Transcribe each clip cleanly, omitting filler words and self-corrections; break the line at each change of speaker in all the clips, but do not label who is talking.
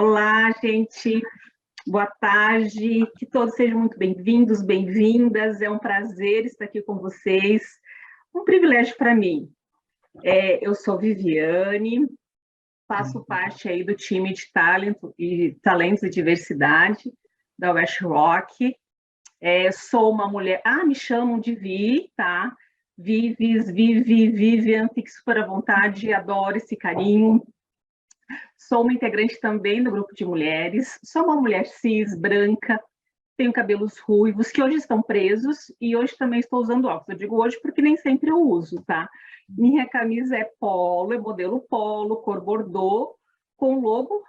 Olá, gente. Boa tarde. Que todos sejam muito bem-vindos, bem-vindas. É um prazer estar aqui com vocês. Um privilégio para mim. Eu sou Viviane, faço parte aí do time de talentos e diversidade da West Rock. Sou uma mulher. Me chamam de Vi, tá? Vivian, fique super à vontade, adoro esse carinho. Sou uma integrante também do grupo de mulheres, sou uma mulher cis, branca, tenho cabelos ruivos, que hoje estão presos, e hoje também estou usando óculos. Eu digo hoje porque nem sempre eu uso, tá? Minha camisa é polo, é modelo polo, cor bordô, com o logo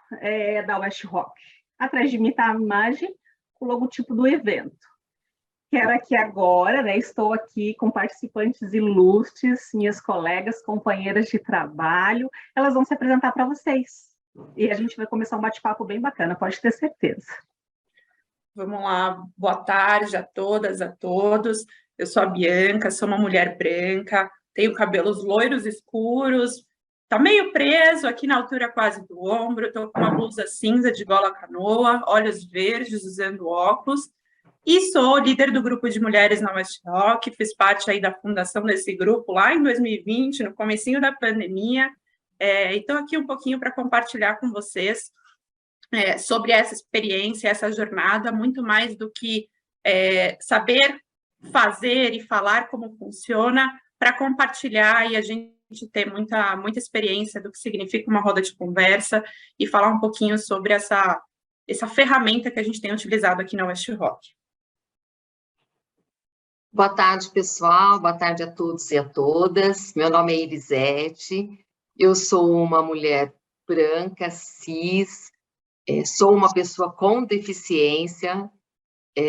da West Rock. Atrás de mim está a imagem, o logotipo do evento. Quero aqui agora, né? Estou aqui com participantes ilustres, minhas colegas, companheiras de trabalho. Elas vão se apresentar para vocês. E a gente vai começar um bate-papo bem bacana, pode ter certeza.
Vamos lá, boa tarde a todas, a todos. Eu sou a Bianca, sou uma mulher branca, tenho cabelos loiros escuros, tá meio preso aqui na altura quase do ombro, estou com uma blusa cinza de gola canoa, olhos verdes, usando óculos, e sou líder do grupo de mulheres na West Rock, fiz parte aí da fundação desse grupo lá em 2020, no comecinho da pandemia, e estou aqui um pouquinho para compartilhar com vocês sobre essa experiência, essa jornada, muito mais do que saber fazer e falar como funciona, para compartilhar e a gente ter muita experiência do que significa uma roda de conversa e falar um pouquinho sobre essa ferramenta que a gente tem utilizado aqui na West Rock.
Boa tarde, pessoal. Boa tarde a todos e a todas. Meu nome é Elisete. Eu sou uma mulher branca, cis, sou uma pessoa com deficiência,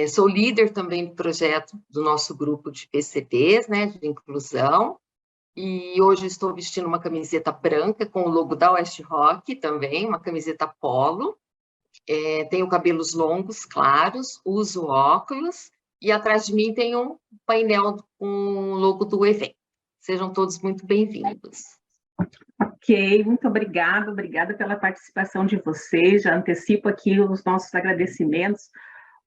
sou líder também do projeto do nosso grupo de PCDs, né, de inclusão, e hoje estou vestindo uma camiseta branca com o logo da West Rock também, uma camiseta polo, tenho cabelos longos, claros, uso óculos, e atrás de mim tem um painel com o logo do evento. Sejam todos muito bem-vindos.
Ok, muito obrigada pela participação de vocês, já antecipo aqui os nossos agradecimentos.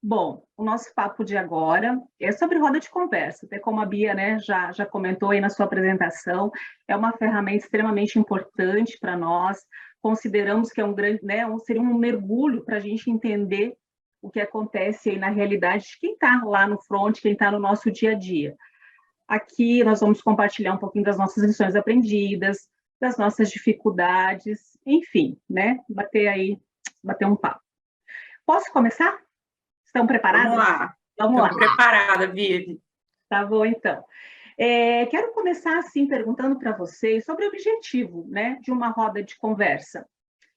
Bom, o nosso papo de agora é sobre roda de conversa, até como a Bia, né, já comentou aí na sua apresentação, é uma ferramenta extremamente importante para nós, consideramos que é um grande, né, seria um mergulho para a gente entender o que acontece aí na realidade de quem está lá no front, quem está no nosso dia a dia. Aqui nós vamos compartilhar um pouquinho das nossas lições aprendidas, das nossas dificuldades, enfim, né? Bater um papo. Posso começar? Estão preparados?
Vamos lá.
Vamos lá.
Estou preparada, Vivi.
Tá bom, então. Quero começar, assim, perguntando para vocês sobre o objetivo, né, de uma roda de conversa.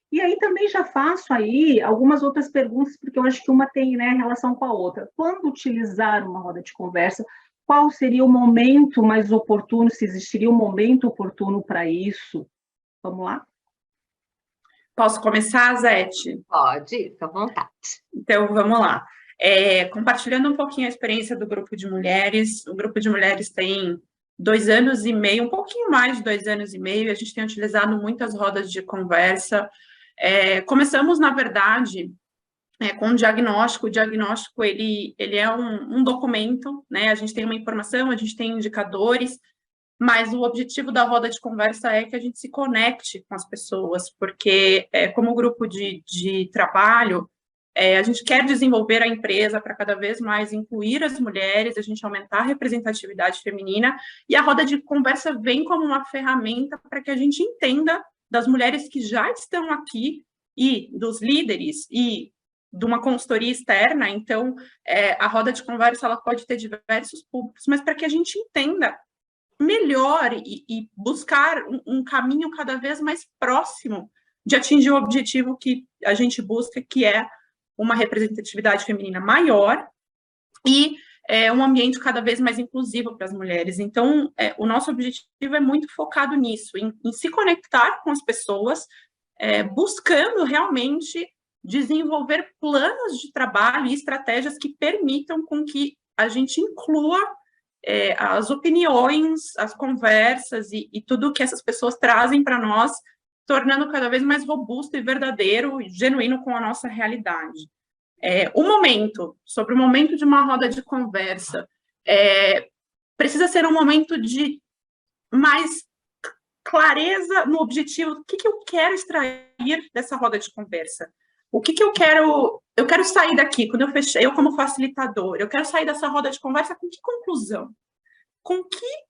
E aí também já faço aí algumas outras perguntas, porque eu acho que uma tem, né, relação com a outra. Quando utilizar uma roda de conversa, qual seria o momento mais oportuno, se existiria um momento oportuno para isso? Vamos lá?
Posso começar, Zete?
Pode, fica à vontade.
Então, vamos lá. Compartilhando um pouquinho a experiência do grupo de mulheres, o grupo de mulheres tem 2 anos e meio, um pouquinho mais de 2 anos e meio, a gente tem utilizado muitas rodas de conversa. Começamos, na verdade, com um diagnóstico. O diagnóstico, ele é um documento, né? A gente tem uma informação, a gente tem indicadores, mas o objetivo da roda de conversa é que a gente se conecte com as pessoas, porque, como grupo de trabalho, a gente quer desenvolver a empresa para cada vez mais incluir as mulheres, a gente aumentar a representatividade feminina, e a roda de conversa vem como uma ferramenta para que a gente entenda das mulheres que já estão aqui e dos líderes e de uma consultoria externa. Então, a roda de conversa ela pode ter diversos públicos, mas para que a gente entenda melhor e buscar um caminho cada vez mais próximo de atingir o objetivo que a gente busca, que é uma representatividade feminina maior e um ambiente cada vez mais inclusivo para as mulheres. Então, o nosso objetivo é muito focado nisso, em se conectar com as pessoas, buscando realmente desenvolver planos de trabalho e estratégias que permitam com que a gente inclua as opiniões, as conversas e tudo que essas pessoas trazem para nós tornando cada vez mais robusto e verdadeiro e genuíno com a nossa realidade. Sobre o momento de uma roda de conversa, precisa ser um momento de mais clareza no objetivo, o que eu quero extrair dessa roda de conversa. O que eu quero sair daqui, quando eu como facilitador, eu quero sair dessa roda de conversa com que conclusão? Com que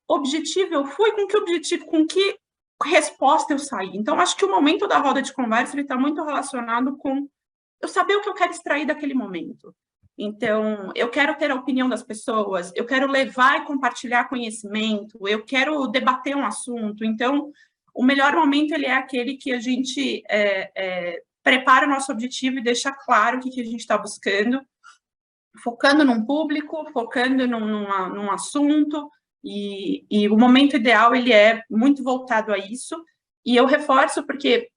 objetivo eu fui, com que resposta eu saí? Então, acho que o momento da roda de conversa está muito relacionado com eu saber o que eu quero extrair daquele momento. Então, eu quero ter a opinião das pessoas, eu quero levar e compartilhar conhecimento, eu quero debater um assunto. Então, o melhor momento ele é aquele que a gente prepara o nosso objetivo e deixa claro o que a gente está buscando, focando num público, focando num assunto, e o momento ideal ele é muito voltado a isso. E eu reforço porque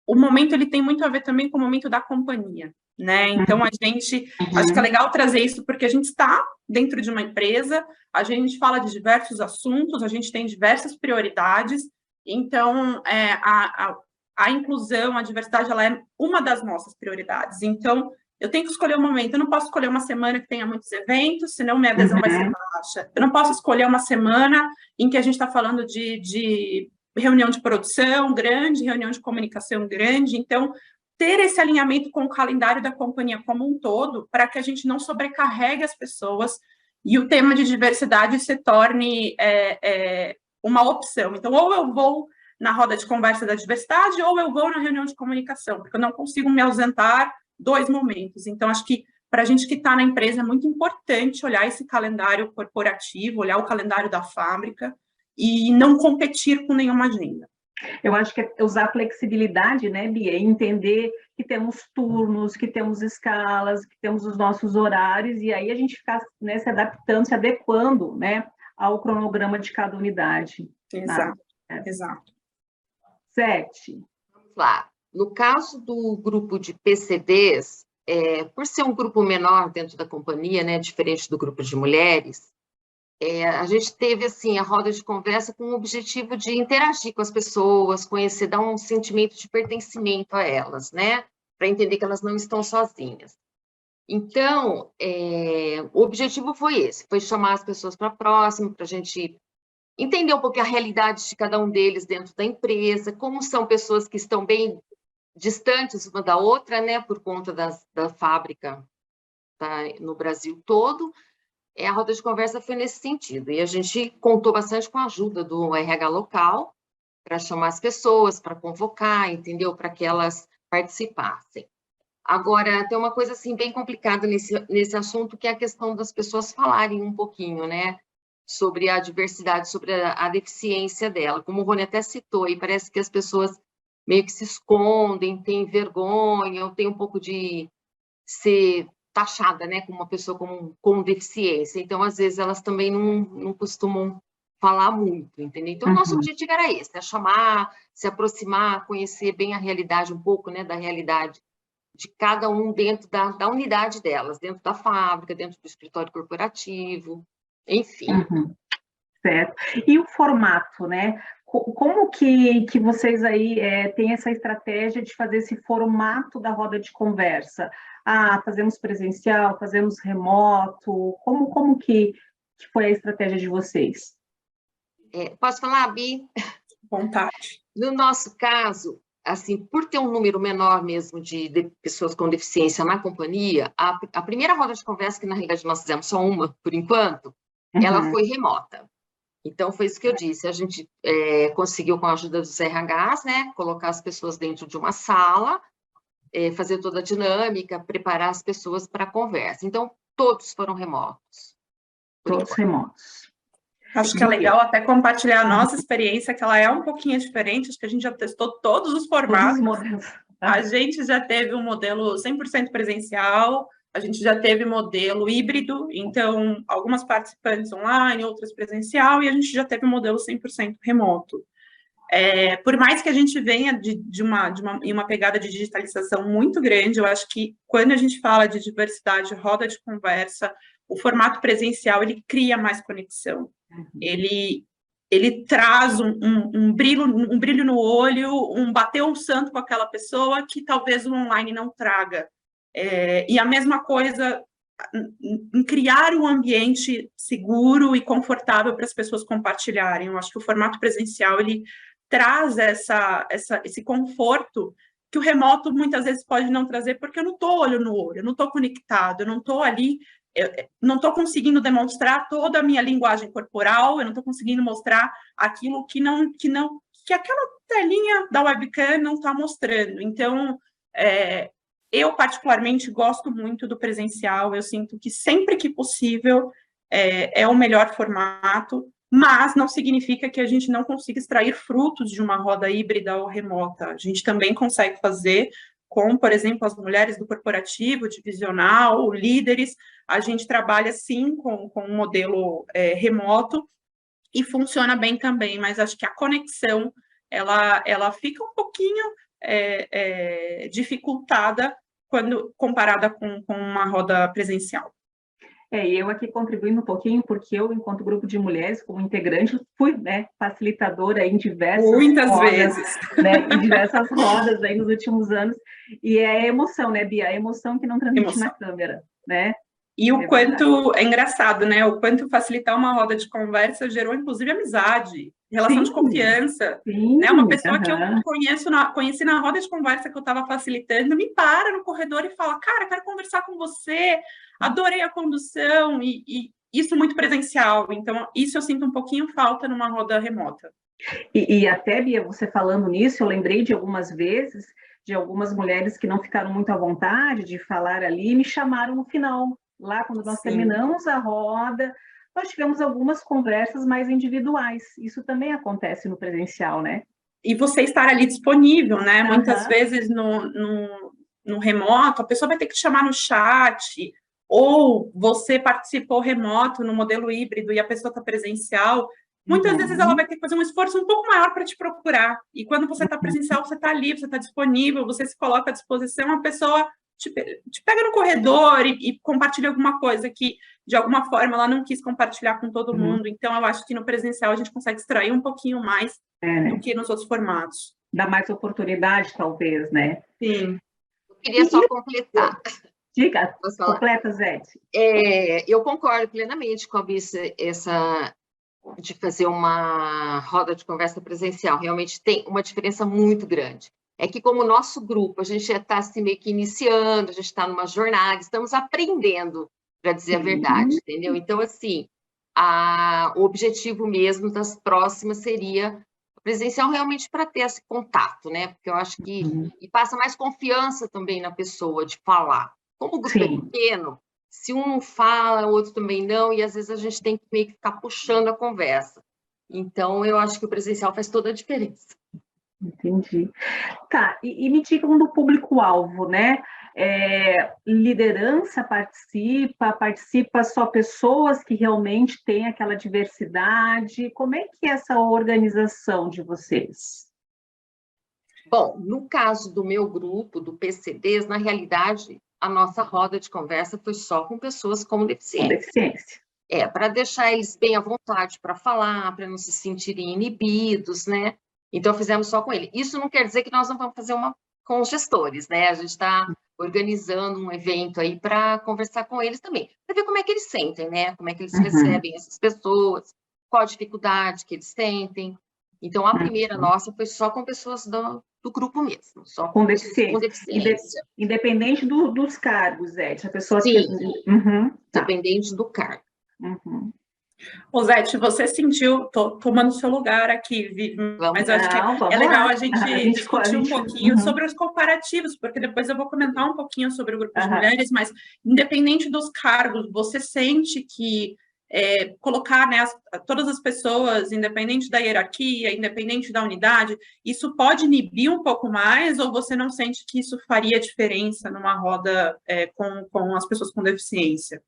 o momento ele tem muito a ver também com o momento da companhia, né? Então, acho que é legal trazer isso, porque a gente está dentro de uma empresa, a gente fala de diversos assuntos, a gente tem diversas prioridades, então, a inclusão, a diversidade, ela é uma das nossas prioridades. Então, eu tenho que escolher um momento, eu não posso escolher uma semana que tenha muitos eventos, senão minha adesão vai ser baixa. Eu não posso escolher uma semana em que a gente está falando de reunião de produção grande, reunião de comunicação grande. Então, ter esse alinhamento com o calendário da companhia como um todo, para que a gente não sobrecarregue as pessoas e o tema de diversidade se torne uma opção. Então, ou eu vou na roda de conversa da diversidade, ou eu vou na reunião de comunicação, porque eu não consigo me ausentar 2 momentos. Então, acho que para a gente que está na empresa é muito importante olhar esse calendário corporativo, olhar o calendário da fábrica, e não competir com nenhuma agenda.
Eu acho que é usar flexibilidade, né, Bia? Entender que temos turnos, que temos escalas, que temos os nossos horários, e aí a gente ficar, né, se adaptando, se adequando, né, ao cronograma de cada unidade.
Exato, exato.
7.
Vamos lá. No caso do grupo de PCDs, por ser um grupo menor dentro da companhia, né, diferente do grupo de mulheres, a gente teve, assim, a roda de conversa com o objetivo de interagir com as pessoas, conhecer, dar um sentimento de pertencimento a elas, né? Para entender que elas não estão sozinhas. Então, o objetivo foi esse, foi chamar as pessoas para próximo, para a gente entender um pouco a realidade de cada um deles dentro da empresa, como são pessoas que estão bem distantes uma da outra, né? Por conta da fábrica no Brasil todo. A roda de conversa foi nesse sentido, e a gente contou bastante com a ajuda do RH local para chamar as pessoas, para convocar, entendeu? Para que elas participassem. Agora, tem uma coisa assim bem complicada nesse assunto, que é a questão das pessoas falarem um pouquinho, né? Sobre a diversidade, sobre a deficiência dela. Como o Rony até citou, e parece que as pessoas meio que se escondem, têm vergonha, ou têm um pouco de ser taxada, né, como uma pessoa com deficiência. Então, às vezes, elas também não costumam falar muito, entendeu? Então, o nosso objetivo era esse, né? Chamar, se aproximar, conhecer bem a realidade, um pouco, né, da realidade de cada um dentro da unidade delas, dentro da fábrica, dentro do escritório corporativo, enfim.
Certo. E o formato, né? Como que vocês aí têm essa estratégia de fazer esse formato da roda de conversa? Fazemos presencial, fazemos remoto? Como que foi a estratégia de vocês?
Posso falar, Bi?
Vontade.
No nosso caso, assim, por ter um número menor mesmo de pessoas com deficiência na companhia, a primeira roda de conversa, que na realidade nós fizemos só uma, por enquanto, ela foi remota. Então, foi isso que eu disse, a gente conseguiu, com a ajuda dos RHs, né, colocar as pessoas dentro de uma sala, fazer toda a dinâmica, preparar as pessoas para a conversa. Então, todos foram remotos.
Todos remotos.
Acho que é legal até compartilhar a nossa experiência, que ela é um pouquinho diferente, acho que a gente já testou todos os formatos.
Todos os modelos.
A gente já teve um modelo 100% presencial, a gente já teve modelo híbrido, então, algumas participantes online, outras presencial, e a gente já teve um modelo 100% remoto. Por mais que a gente venha de uma pegada de digitalização muito grande, eu acho que quando a gente fala de diversidade, roda de conversa, o formato presencial, ele cria mais conexão. Ele ele traz um brilho no olho, bater um santo com aquela pessoa que talvez o online não traga. E a mesma coisa em criar um ambiente seguro e confortável para as pessoas compartilharem. Eu acho que o formato presencial, ele traz esse conforto que o remoto muitas vezes pode não trazer, porque eu não estou olho no olho, eu não estou conectado, eu não estou ali, eu não estou conseguindo demonstrar toda a minha linguagem corporal, eu não estou conseguindo mostrar aquilo que aquela telinha da webcam não está mostrando. Então, eu particularmente gosto muito do presencial, eu sinto que sempre que possível é o melhor formato, mas não significa que a gente não consiga extrair frutos de uma roda híbrida ou remota. A gente também consegue fazer com, por exemplo, as mulheres do corporativo, divisional, líderes. A gente trabalha, sim, com um modelo remoto e funciona bem também, mas acho que a conexão, ela fica um pouquinho dificultada quando comparada com uma roda presencial.
Eu aqui contribuindo um pouquinho, porque eu, enquanto grupo de mulheres, como integrante, fui, né, facilitadora em diversas
muitas
rodas,
vezes,
né, em diversas rodas aí nos últimos anos, e é emoção, né, Bia? A emoção que não transmite na câmera, né?
E o quanto, é engraçado, né, o quanto facilitar uma roda de conversa gerou, inclusive, amizade, relação de confiança, né, uma pessoa que eu conheci na roda de conversa que eu estava facilitando, me para no corredor e fala, cara, quero conversar com você, adorei a condução, e isso muito presencial, então isso eu sinto um pouquinho falta numa roda remota.
E até, Bia, você falando nisso, eu lembrei de algumas vezes, de algumas mulheres que não ficaram muito à vontade de falar ali, me chamaram no final, lá quando nós terminamos a roda, nós tivemos algumas conversas mais individuais, isso também acontece no presencial, né?
E você estar ali disponível, né? Muitas vezes no remoto, a pessoa vai ter que te chamar no chat, ou você participou remoto no modelo híbrido e a pessoa está presencial, muitas vezes ela vai ter que fazer um esforço um pouco maior para te procurar. E quando você está presencial, você está ali, você está disponível, você se coloca à disposição, a pessoa te pega no corredor e compartilha alguma coisa que, de alguma forma, ela não quis compartilhar com todo mundo. Então, eu acho que no presencial a gente consegue extrair um pouquinho mais do que nos outros formatos.
Dá mais oportunidade, talvez, né?
Sim.
Eu queria só completar.
Diga, completa, Zé.
Eu concordo plenamente com a Bia, de fazer uma roda de conversa presencial. Realmente tem uma diferença muito grande. É que, como nosso grupo, a gente já está assim, meio que iniciando, a gente está numa jornada, estamos aprendendo, para dizer a verdade, entendeu? Então, assim, o objetivo mesmo das próximas seria presencial realmente para ter esse contato, né? Porque eu acho que e passa mais confiança também na pessoa de falar. Como o grupo é pequeno, se um não fala, o outro também não, e às vezes a gente tem que meio que ficar puxando a conversa. Então, eu acho que o presencial faz toda a diferença.
Entendi. Tá, e me digam do público-alvo, né? Liderança participa só pessoas que realmente têm aquela diversidade? Como é que é essa organização de vocês?
Bom, no caso do meu grupo, do PCDs, na realidade, a nossa roda de conversa foi só com pessoas com deficiência. Para deixar eles bem à vontade para falar, para não se sentirem inibidos, né? Então, fizemos só com ele. Isso não quer dizer que nós não vamos fazer uma com os gestores, né? A gente está organizando um evento aí para conversar com eles também, para ver como é que eles sentem, né? Como é que eles recebem essas pessoas, qual a dificuldade que eles sentem. Então, a primeira nossa foi só com pessoas do grupo mesmo, só
com deficiência. Independente dos cargos, Zete, a pessoa...
Sim, independente do cargo.
Ô, Zete, você sentiu, tô tomando seu lugar aqui, Vivi, mas eu acho que é legal a gente discutir um pouquinho sobre os comparativos, porque depois eu vou comentar um pouquinho sobre o grupo de mulheres, mas independente dos cargos, você sente que colocar, né, todas as pessoas, independente da hierarquia, independente da unidade, isso pode inibir um pouco mais, ou você não sente que isso faria diferença numa roda com as pessoas com deficiência?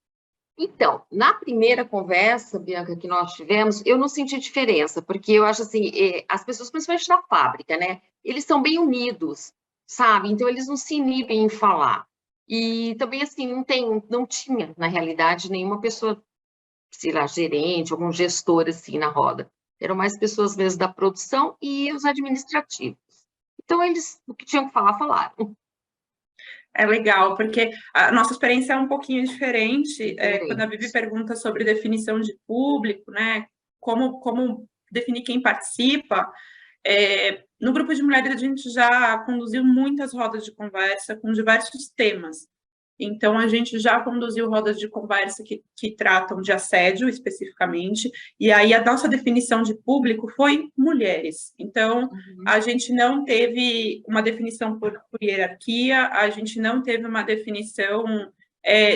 Então, na primeira conversa, Bianca, que nós tivemos, eu não senti diferença, porque eu acho assim, as pessoas, principalmente na fábrica, né, eles são bem unidos, sabe? Então, eles não se inibem em falar. E também, assim, não tinha, na realidade, nenhuma pessoa, sei lá, gerente, algum gestor, assim, na roda. eram mais pessoas mesmo da produção e os administrativos. Então, eles, o que tinham que falar, falaram.
É legal, porque a nossa experiência é um pouquinho diferente. Quando a Vivi
Diferente.
pergunta sobre definição de público, né? Como definir quem participa, no grupo de mulheres a gente já conduziu muitas rodas de conversa com diversos temas. Então, a gente já conduziu rodas de conversa que tratam de assédio especificamente, e aí a nossa definição de público foi mulheres. Então, a gente não teve uma definição por hierarquia, a gente não teve uma definição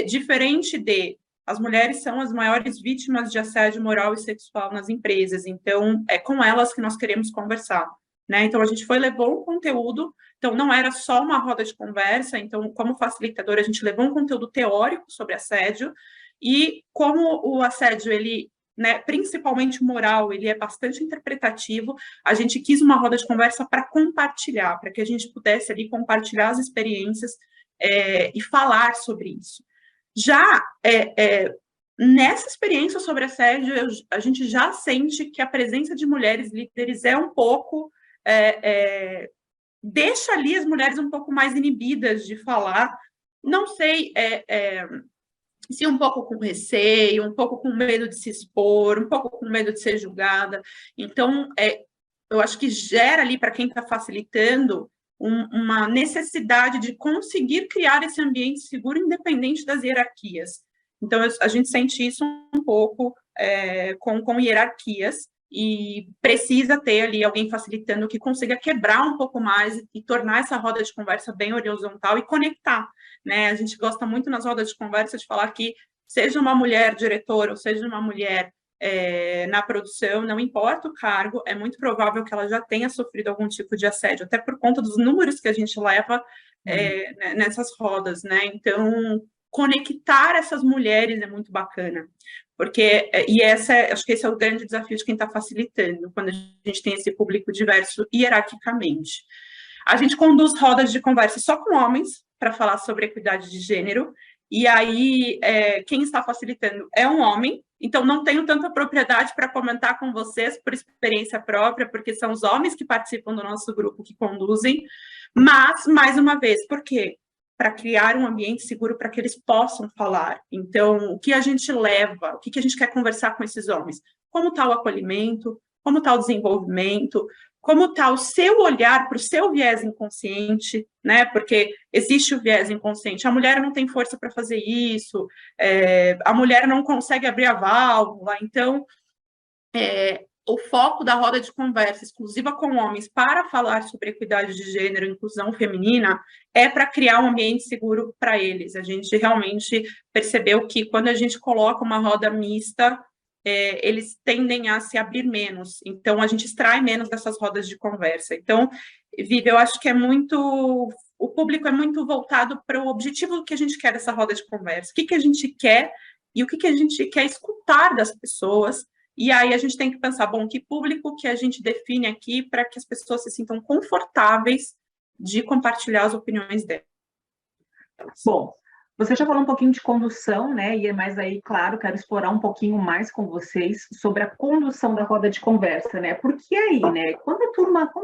diferente de as mulheres são as maiores vítimas de assédio moral e sexual nas empresas, então é com elas que nós queremos conversar. Né? Então, a gente levou um conteúdo, então não era só uma roda de conversa, então, como facilitadora, a gente levou um conteúdo teórico sobre assédio, e como o assédio, ele, né, principalmente moral, ele é bastante interpretativo, a gente quis uma roda de conversa para compartilhar, para que a gente pudesse ali compartilhar as experiências e falar sobre isso. Já nessa experiência sobre assédio, a gente já sente que a presença de mulheres líderes é um pouco... deixa ali as mulheres um pouco mais inibidas de falar, não sei se um pouco com receio, um pouco com medo de se expor, um pouco com medo de ser julgada. Então, eu acho que gera ali para quem está facilitando uma necessidade de conseguir criar esse ambiente seguro independente das hierarquias. Então, a gente sente isso um pouco com hierarquias, e precisa ter ali alguém facilitando que consiga quebrar um pouco mais e tornar essa roda de conversa bem horizontal e conectar, né? A gente gosta muito nas rodas de conversa de falar que seja uma mulher diretora ou seja uma mulher na produção, não importa o cargo, é muito provável que ela já tenha sofrido algum tipo de assédio, até por conta dos números que a gente leva nessas rodas, né? Então, conectar essas mulheres é muito bacana. Porque, acho que esse é o grande desafio de quem está facilitando, quando a gente tem esse público diverso hierarquicamente. A gente conduz rodas de conversa só com homens, para falar sobre equidade de gênero, e aí quem está facilitando é um homem, então não tenho tanta propriedade para comentar com vocês por experiência própria, porque são os homens que participam do nosso grupo que conduzem, mas, mais uma vez, por quê? Para criar um ambiente seguro para que eles possam falar. Então, o que a gente leva, o que a gente quer conversar com esses homens? Como está o acolhimento? Como está o desenvolvimento? Como está o seu olhar para o seu viés inconsciente, né? Porque existe o viés inconsciente. A mulher não tem força para fazer isso, a mulher não consegue abrir a válvula. Então, o foco da roda de conversa exclusiva com homens para falar sobre equidade de gênero e inclusão feminina é para criar um ambiente seguro para eles. A gente realmente percebeu que quando a gente coloca uma roda mista, eles tendem a se abrir menos. Então, a gente extrai menos dessas rodas de conversa. Então, Vivi, eu acho que o público é muito voltado para o objetivo que a gente quer dessa roda de conversa. O que a gente quer e o que a gente quer escutar das pessoas. E aí a gente tem que pensar, bom, que público que a gente define aqui para que as pessoas se sintam confortáveis de compartilhar as opiniões delas.
Bom, você já falou um pouquinho de condução, né? E mais aí, claro, quero explorar um pouquinho mais com vocês sobre a condução da roda de conversa, né? Porque aí, né? Quando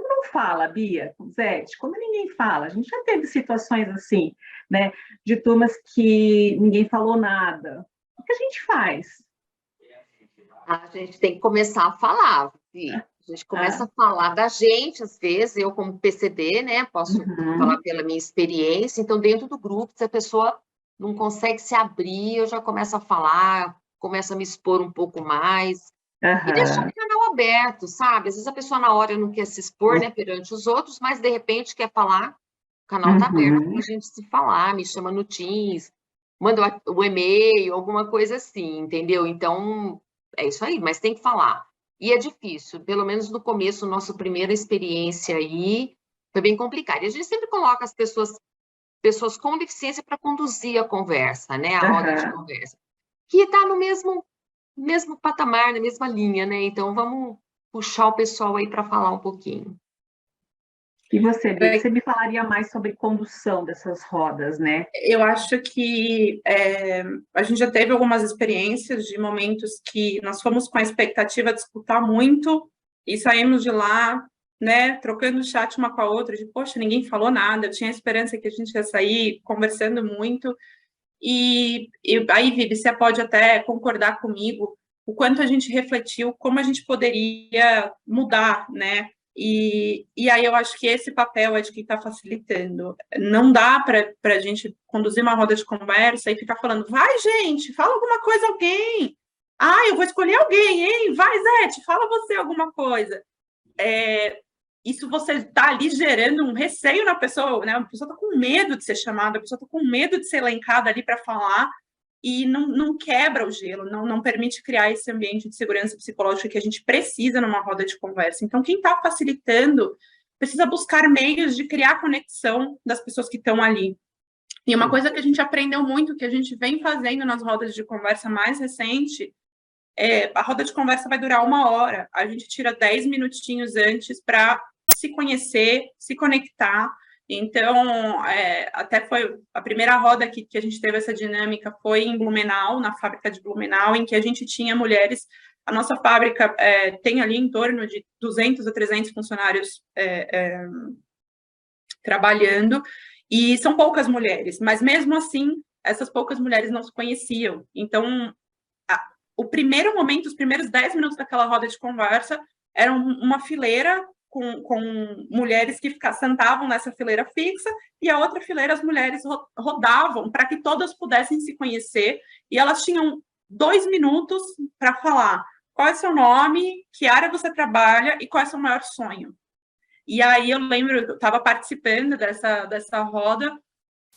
não fala, Bia, Zete, quando ninguém fala, a gente já teve situações assim, né? De turmas que ninguém falou nada. O que a gente faz?
A gente tem que começar a falar, Fih. A gente começa a falar da gente, às vezes, eu como PCD, né, posso falar pela minha experiência, então dentro do grupo, se a pessoa não consegue se abrir, eu já começo a falar, começo a me expor um pouco mais, e deixar o canal aberto, sabe? Às vezes a pessoa na hora não quer se expor, né, perante os outros, mas de repente quer falar, o canal está aberto para a gente se falar, me chama no Teams, manda o e-mail, alguma coisa assim, entendeu? Então, é isso aí, mas tem que falar. E é difícil, pelo menos no começo, nossa primeira experiência aí foi bem complicada. E a gente sempre coloca as pessoas com deficiência para conduzir a conversa, né? A roda de conversa. Que está no mesmo patamar, na mesma linha, né? Então, vamos puxar o pessoal aí para falar um pouquinho.
E você, Bia, você me falaria mais sobre condução dessas rodas, né?
Eu acho que a gente já teve algumas experiências de momentos que nós fomos com a expectativa de escutar muito e saímos de lá, né, trocando chat uma com a outra, de, poxa, ninguém falou nada, eu tinha a esperança que a gente ia sair conversando muito. E aí, Vivi, você pode até concordar comigo o quanto a gente refletiu, como a gente poderia mudar, né? E aí eu acho que esse papel é de quem está facilitando. Não dá para a gente conduzir uma roda de conversa e ficar falando, vai, gente, fala alguma coisa, alguém. Ah, eu vou escolher alguém, hein? Vai, Zete, fala você alguma coisa. Isso você está ali gerando um receio na pessoa, né? A pessoa está com medo de ser chamada, a pessoa está com medo de ser elencada ali para falar e não quebra o gelo, não permite criar esse ambiente de segurança psicológica que a gente precisa numa roda de conversa. Então, quem está facilitando precisa buscar meios de criar conexão das pessoas que estão ali. E uma coisa que a gente aprendeu muito, que a gente vem fazendo nas rodas de conversa mais recente, a roda de conversa vai durar 1 hora. A gente tira 10 minutinhos antes para se conhecer, se conectar. Então, até foi a primeira roda que a gente teve essa dinâmica foi em Blumenau, na fábrica de Blumenau, em que a gente tinha mulheres. A nossa fábrica tem ali em torno de 200 a 300 funcionários trabalhando, e são poucas mulheres, mas mesmo assim, essas poucas mulheres não se conheciam. Então, o primeiro momento, os primeiros 10 minutos daquela roda de conversa, era uma fileira com mulheres que sentavam nessa fileira fixa, e a outra fileira as mulheres rodavam para que todas pudessem se conhecer, e elas tinham 2 minutos para falar qual é o seu nome, que área você trabalha e qual é o seu maior sonho. E aí eu lembro, eu estava participando dessa roda,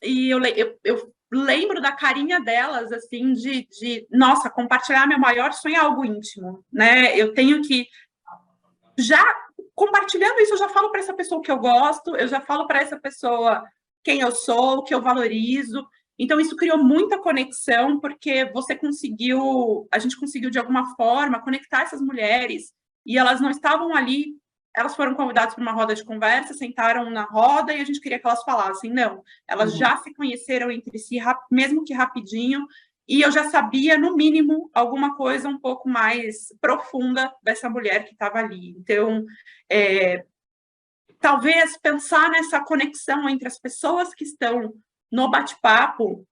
e eu lembro da carinha delas, assim, de nossa, compartilhar meu maior sonho é algo íntimo, né? Eu tenho que já compartilhando isso, eu já falo para essa pessoa que eu gosto, eu já falo para essa pessoa quem eu sou, o que eu valorizo. Então, isso criou muita conexão, porque a gente conseguiu, de alguma forma, conectar essas mulheres, e elas não estavam ali, elas foram convidadas para uma roda de conversa, sentaram na roda, e a gente queria que elas falassem. Não, elas já se conheceram entre si, mesmo que rapidinho, e eu já sabia, no mínimo, alguma coisa um pouco mais profunda dessa mulher que estava ali. Então, talvez pensar nessa conexão entre as pessoas que estão no bate-papo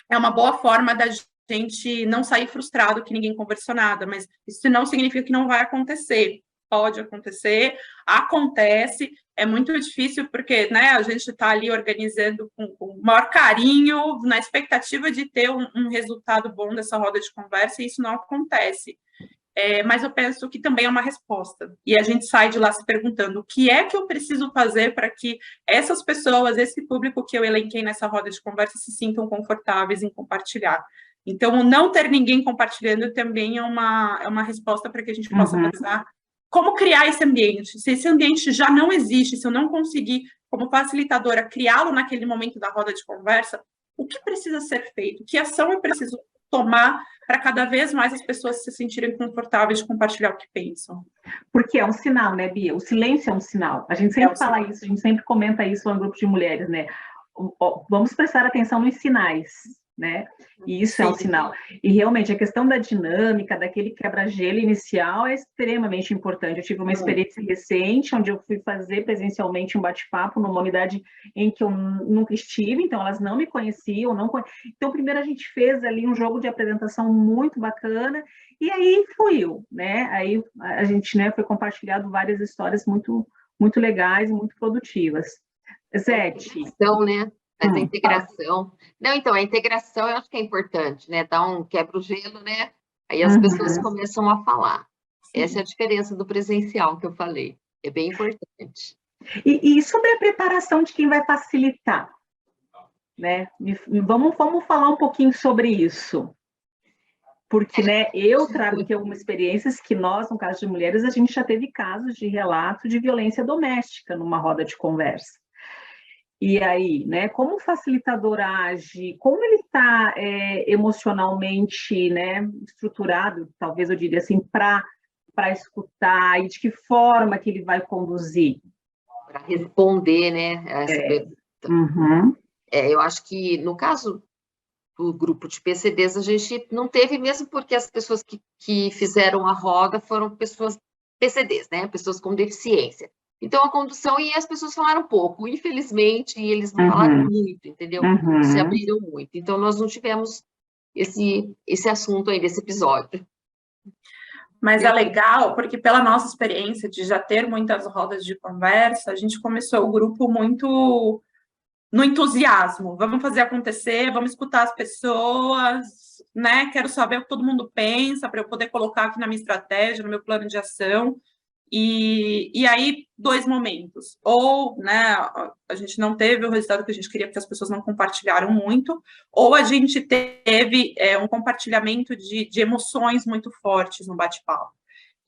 é uma boa forma da gente não sair frustrado que ninguém conversou nada, mas isso não significa que não vai acontecer. Pode acontecer, acontece, é muito difícil porque, né, a gente está ali organizando com o maior carinho, na expectativa de ter um resultado bom dessa roda de conversa, e isso não acontece. Mas eu penso que também é uma resposta. E a gente sai de lá se perguntando o que é que eu preciso fazer para que essas pessoas, esse público que eu elenquei nessa roda de conversa, se sintam confortáveis em compartilhar. Então, não ter ninguém compartilhando também é uma resposta para que a gente possa pensar como criar esse ambiente. Se esse ambiente já não existe, se eu não conseguir, como facilitadora, criá-lo naquele momento da roda de conversa, o que precisa ser feito? Que ação eu preciso tomar para cada vez mais as pessoas se sentirem confortáveis de compartilhar o que pensam?
Porque é um sinal, né, Bia? O silêncio é um sinal. A gente sempre fala isso, a gente sempre comenta isso no grupo de mulheres, né? Vamos prestar atenção nos sinais, né? E isso é um sinal. E realmente a questão da dinâmica, daquele quebra-gelo inicial é extremamente importante. Eu tive uma experiência recente onde eu fui fazer presencialmente um bate-papo numa unidade em que eu nunca estive, então elas não me conheciam, Então primeiro a gente fez ali um jogo de apresentação muito bacana e aí fluiu, né? Aí a gente, né, foi compartilhado várias histórias muito muito legais e muito produtivas. Zete.
Então, né? Mas a integração. Não, então, a integração eu acho que é importante, né? Dá um quebra o gelo, né? Aí as pessoas começam a falar. Sim. Essa é a diferença do presencial que eu falei. É bem importante.
E sobre a preparação de quem vai facilitar, né? Vamos falar um pouquinho sobre isso. Porque, né, eu trago aqui algumas experiências que nós, no caso de mulheres, a gente já teve casos de relato de violência doméstica numa roda de conversa. E aí, né, como o facilitador age, como ele está emocionalmente, né, estruturado, talvez eu diria assim, para escutar, e de que forma que ele vai conduzir,
para responder, né, a essa pergunta.
Uhum.
Eu acho que, no caso do grupo de PCDs, a gente não teve, mesmo porque as pessoas que fizeram a roda foram pessoas PCDs, né, pessoas com deficiência. Então, a condução, e as pessoas falaram pouco, infelizmente, e eles não falaram muito, entendeu? Se abriram muito. Então, nós não tivemos esse assunto aí, desse episódio.
Mas é legal, porque pela nossa experiência de já ter muitas rodas de conversa, a gente começou o grupo muito no entusiasmo. Vamos fazer acontecer, vamos escutar as pessoas, né? Quero saber o que todo mundo pensa, para eu poder colocar aqui na minha estratégia, no meu plano de ação. E aí, dois momentos. Ou, né, a gente não teve o resultado que a gente queria, porque as pessoas não compartilharam muito, ou a gente teve um compartilhamento de emoções muito fortes no bate-papo.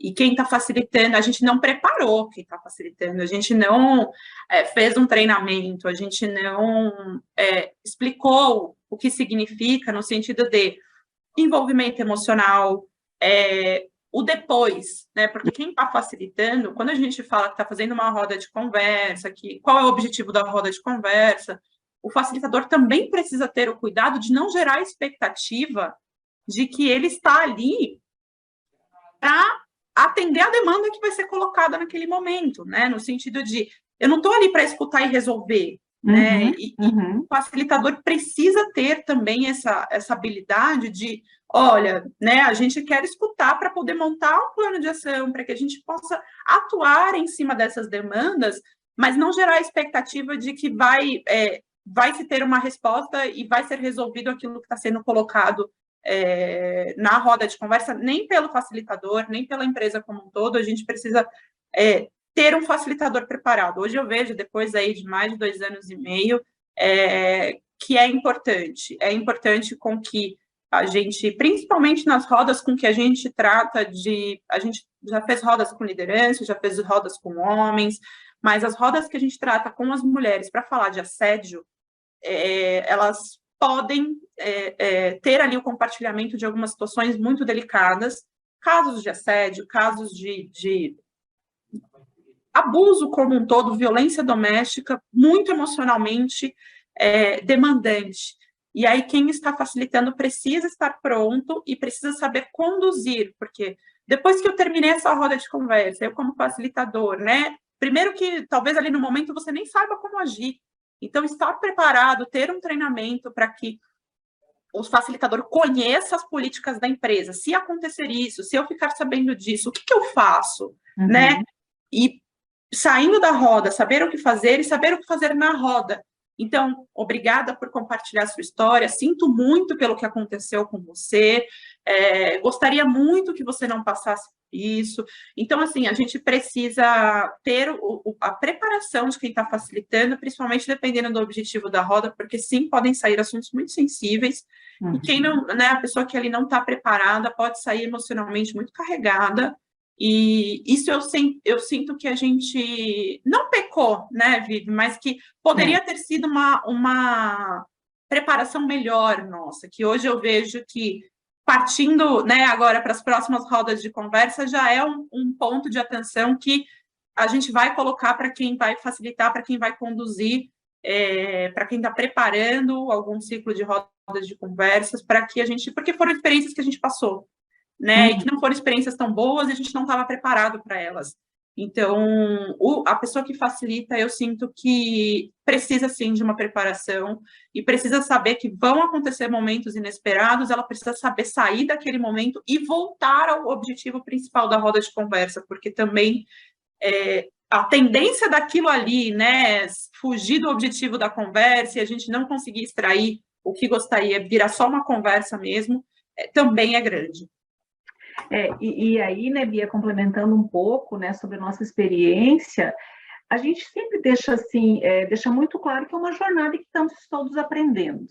E quem está facilitando, a gente não preparou quem está facilitando, a gente não fez um treinamento, a gente não explicou o que significa no sentido de envolvimento emocional, o depois, né? Porque quem está facilitando, quando a gente fala que está fazendo uma roda de conversa, qual é o objetivo da roda de conversa, o facilitador também precisa ter o cuidado de não gerar expectativa de que ele está ali para atender a demanda que vai ser colocada naquele momento, né? No sentido de, eu não estou ali para escutar e resolver, né? E o facilitador precisa ter também essa habilidade de, olha, né, a gente quer escutar para poder montar um plano de ação, para que a gente possa atuar em cima dessas demandas, mas não gerar a expectativa de que vai se ter uma resposta e vai ser resolvido aquilo que está sendo colocado na roda de conversa, nem pelo facilitador, nem pela empresa como um todo. A gente precisa ter um facilitador preparado. Hoje eu vejo, depois aí de mais de 2 anos e meio, que é importante com que a gente, principalmente nas rodas com que a gente trata a gente já fez rodas com liderança, já fez rodas com homens, mas as rodas que a gente trata com as mulheres para falar de assédio, elas podem ter ali o compartilhamento de algumas situações muito delicadas, casos de assédio, casos de abuso como um todo, violência doméstica, muito emocionalmente demandante. E aí quem está facilitando precisa estar pronto e precisa saber conduzir, porque depois que eu terminei essa roda de conversa, eu como facilitador, né? Primeiro que talvez ali no momento você nem saiba como agir. Então, estar preparado, ter um treinamento para que o facilitador conheça as políticas da empresa. Se acontecer isso, se eu ficar sabendo disso, o que eu faço? Né? E saindo da roda, saber o que fazer e saber o que fazer na roda. Então, obrigada por compartilhar a sua história, sinto muito pelo que aconteceu com você, gostaria muito que você não passasse por isso. Então, assim, a gente precisa ter a preparação de quem está facilitando, principalmente dependendo do objetivo da roda, porque sim, podem sair assuntos muito sensíveis, e quem não, né, a pessoa que ali não está preparada pode sair emocionalmente muito carregada. E isso eu sinto que a gente não pecou, né, Vivi, mas que poderia ter sido uma preparação melhor nossa, que hoje eu vejo que partindo, né, agora para as próximas rodas de conversa já é um ponto de atenção que a gente vai colocar para quem vai facilitar, para quem vai conduzir, para quem está preparando algum ciclo de rodas de conversas, para que a gente, porque foram experiências que a gente passou, né? E que não foram experiências tão boas e a gente não estava preparado para elas. Então, a pessoa que facilita, eu sinto que precisa, sim, de uma preparação e precisa saber que vão acontecer momentos inesperados, ela precisa saber sair daquele momento e voltar ao objetivo principal da roda de conversa, porque também a tendência daquilo ali, né, fugir do objetivo da conversa e a gente não conseguir extrair o que gostaria, virar só uma conversa mesmo, também é grande.
E aí, né, Bia, complementando um pouco, né, sobre a nossa experiência, a gente sempre deixa assim, deixa muito claro que é uma jornada que estamos todos aprendendo,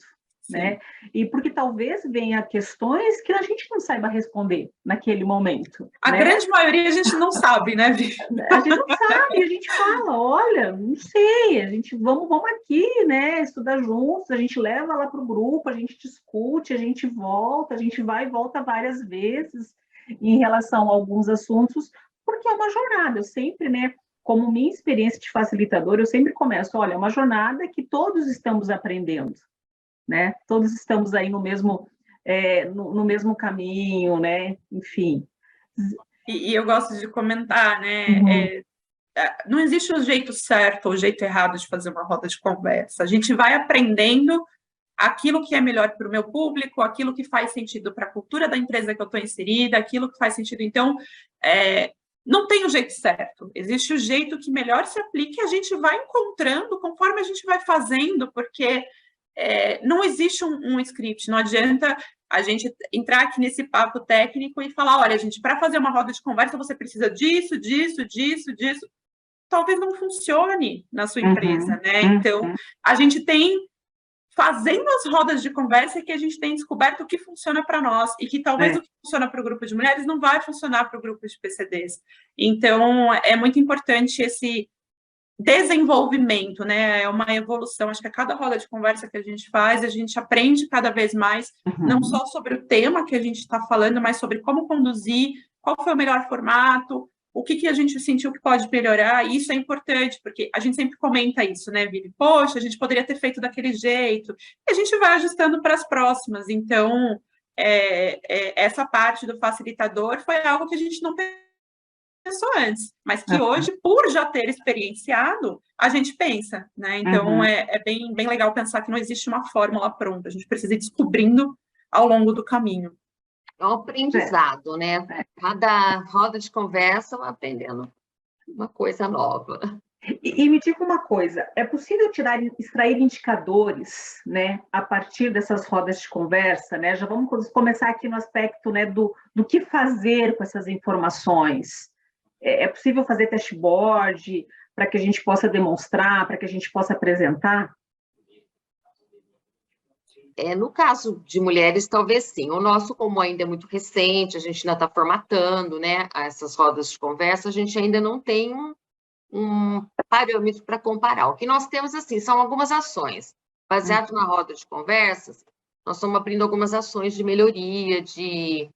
né? E porque talvez venha questões que a gente não saiba responder naquele momento.
A grande maioria a gente não sabe, né, Vivi?
A gente não sabe, a gente fala, olha, não sei, a gente vamos aqui, né, estudar juntos, a gente leva lá para o grupo, a gente discute, a gente volta, a gente vai e volta várias vezes em relação a alguns assuntos, porque é uma jornada. Eu sempre, né, como minha experiência de facilitador, eu sempre começo, olha, é uma jornada que todos estamos aprendendo, né? Todos estamos aí no mesmo caminho, né? Enfim.
E eu gosto de comentar, né?
Uhum.
Não existe o jeito certo ou o jeito errado de fazer uma roda de conversa. A gente vai aprendendo aquilo que é melhor para o meu público, aquilo que faz sentido para a cultura da empresa que eu estou inserida, aquilo que faz sentido. Então, não tem o jeito certo. Existe o jeito que melhor se aplica e a gente vai encontrando conforme a gente vai fazendo, porque não existe um script. Não adianta a gente entrar aqui nesse papo técnico e falar, olha, gente, para fazer uma roda de conversa, você precisa disso, disso, disso, disso. Talvez não funcione na sua empresa, né? Então, a gente tem, fazendo as rodas de conversa, que a gente tem descoberto o que funciona para nós e que talvez o que funciona para o grupo de mulheres não vai funcionar para o grupo de PCDs. Então, é muito importante esse desenvolvimento, né? É uma evolução. Acho que a cada roda de conversa que a gente faz, a gente aprende cada vez mais, não só sobre o tema que a gente está falando, mas sobre como conduzir, qual foi o melhor formato, o que a gente sentiu que pode melhorar, e isso é importante, porque a gente sempre comenta isso, né, Vivi? Poxa, a gente poderia ter feito daquele jeito, e a gente vai ajustando para as próximas. Então, essa parte do facilitador foi algo que a gente não pensou antes, mas que hoje, por já ter experienciado, a gente pensa, né? Então, é bem, bem legal pensar que não existe uma fórmula pronta, a gente precisa ir descobrindo ao longo do caminho.
É um aprendizado, né? Cada roda de conversa, vai aprendendo uma coisa nova.
E me diga uma coisa, é possível extrair indicadores, né, a partir dessas rodas de conversa, né? Já vamos começar aqui no aspecto, né, do que fazer com essas informações. É possível fazer dashboard para que a gente possa demonstrar, para que a gente possa apresentar?
No caso de mulheres, talvez sim. O nosso, como ainda é muito recente, a gente ainda está formatando, né, essas rodas de conversa, a gente ainda não tem um parâmetro para comparar. O que nós temos, assim, são algumas ações. Baseado na roda de conversas, nós estamos abrindo algumas ações de melhoria, de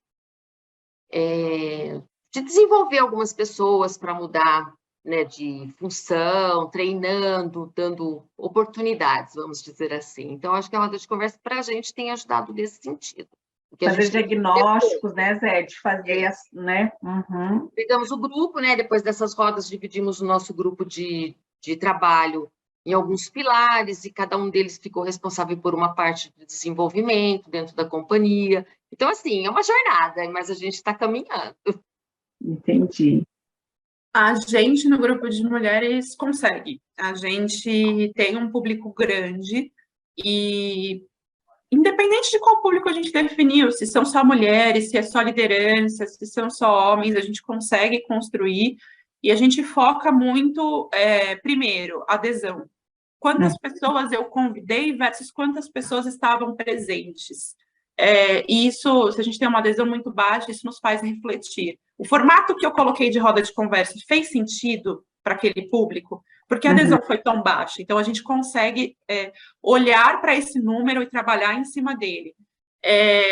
desenvolver algumas pessoas para mudar, né, de função, treinando, dando oportunidades, vamos dizer assim. Então, acho que a roda de conversa para a gente tem ajudado nesse sentido.
Fazer diagnósticos, né, Zé? De fazer, né?
Pegamos o grupo, né? Depois dessas rodas, dividimos o nosso grupo de trabalho em alguns pilares, e cada um deles ficou responsável por uma parte de desenvolvimento dentro da companhia. Então, assim, é uma jornada, mas a gente está caminhando.
Entendi.
A gente, no grupo de mulheres, consegue. A gente tem um público grande e, independente de qual público a gente definiu, se são só mulheres, se é só liderança, se são só homens, a gente consegue construir e a gente foca muito, primeiro, adesão. Quantas pessoas eu convidei versus quantas pessoas estavam presentes. E isso, se a gente tem uma adesão muito baixa, isso nos faz refletir. O formato que eu coloquei de roda de conversa fez sentido para aquele público? Porque a adesão foi tão baixa. Então, a gente consegue olhar para esse número e trabalhar em cima dele.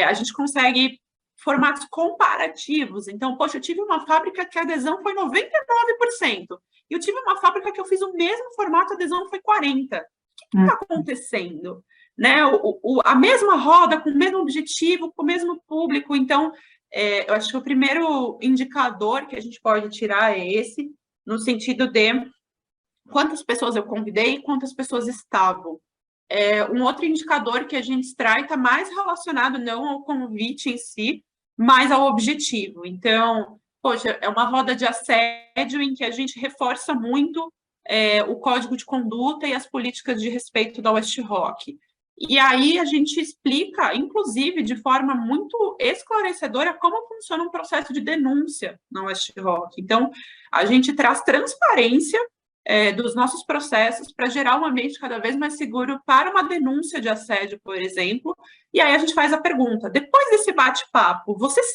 A gente consegue formatos comparativos. Então, poxa, eu tive uma fábrica que a adesão foi 99%. E eu tive uma fábrica que eu fiz o mesmo formato, a adesão foi 40%. O que está acontecendo? Né? A mesma roda, com o mesmo objetivo, com o mesmo público. Então, eu acho que o primeiro indicador que a gente pode tirar é esse, no sentido de quantas pessoas eu convidei e quantas pessoas estavam. Um outro indicador que a gente extrai está mais relacionado não ao convite em si, mas ao objetivo. Então, poxa, é uma roda de assédio em que a gente reforça muito o código de conduta e as políticas de respeito da West Rock. E aí a gente explica, inclusive, de forma muito esclarecedora, como funciona um processo de denúncia na West Rock. Então, a gente traz transparência dos nossos processos para gerar um ambiente cada vez mais seguro para uma denúncia de assédio, por exemplo. E aí a gente faz a pergunta, depois desse bate-papo, você se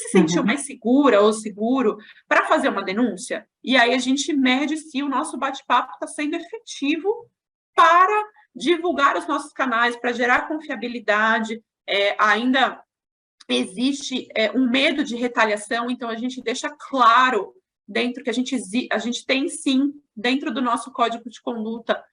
sentiu mais segura ou seguro para fazer uma denúncia? E aí a gente mede se o nosso bate-papo está sendo efetivo para divulgar os nossos canais, para gerar confiabilidade. Ainda existe um medo de retaliação, então a gente deixa claro dentro, que a gente tem sim, dentro do nosso código de conduta,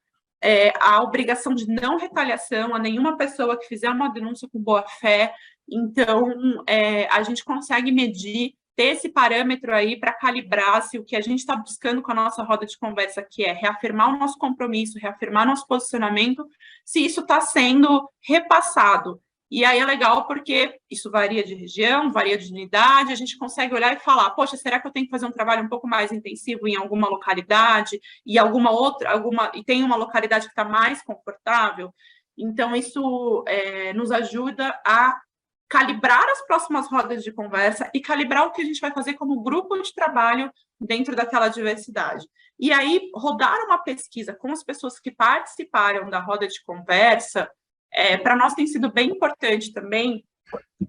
a obrigação de não retaliação a nenhuma pessoa que fizer uma denúncia com boa-fé. Então, a gente consegue medir, ter esse parâmetro aí para calibrar se o que a gente está buscando com a nossa roda de conversa aqui é reafirmar o nosso compromisso, reafirmar nosso posicionamento, se isso está sendo repassado. E aí é legal porque isso varia de região, varia de unidade, a gente consegue olhar e falar, poxa, será que eu tenho que fazer um trabalho um pouco mais intensivo em alguma localidade e e tem uma localidade que está mais confortável? Então, isso nos ajuda a calibrar as próximas rodas de conversa e calibrar o que a gente vai fazer como grupo de trabalho dentro daquela diversidade. E aí, rodar uma pesquisa com as pessoas que participaram da roda de conversa, para nós tem sido bem importante também,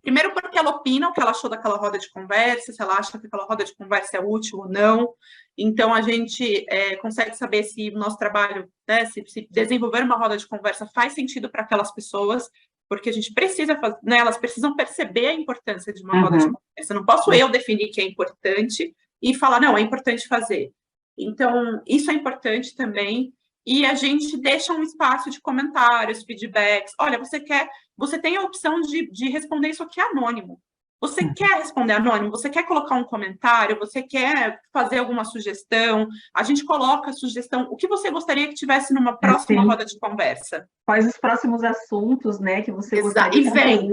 primeiro porque ela opina o que ela achou daquela roda de conversa, se ela acha que aquela roda de conversa é útil ou não. Então, a gente consegue saber se o nosso trabalho, né, se desenvolver uma roda de conversa faz sentido para aquelas pessoas, porque a gente precisa fazer, né, elas precisam perceber a importância de uma roda de conversa. Não posso eu definir que é importante e falar, não, é importante fazer. Então, isso é importante também. E a gente deixa um espaço de comentários, feedbacks. Olha, você tem a opção de responder isso aqui anônimo. Você quer responder anônimo? Você quer colocar um comentário? Você quer fazer alguma sugestão? A gente coloca a sugestão. O que você gostaria que tivesse numa próxima roda de conversa?
Quais os próximos assuntos, né, que você
gostaria? E vem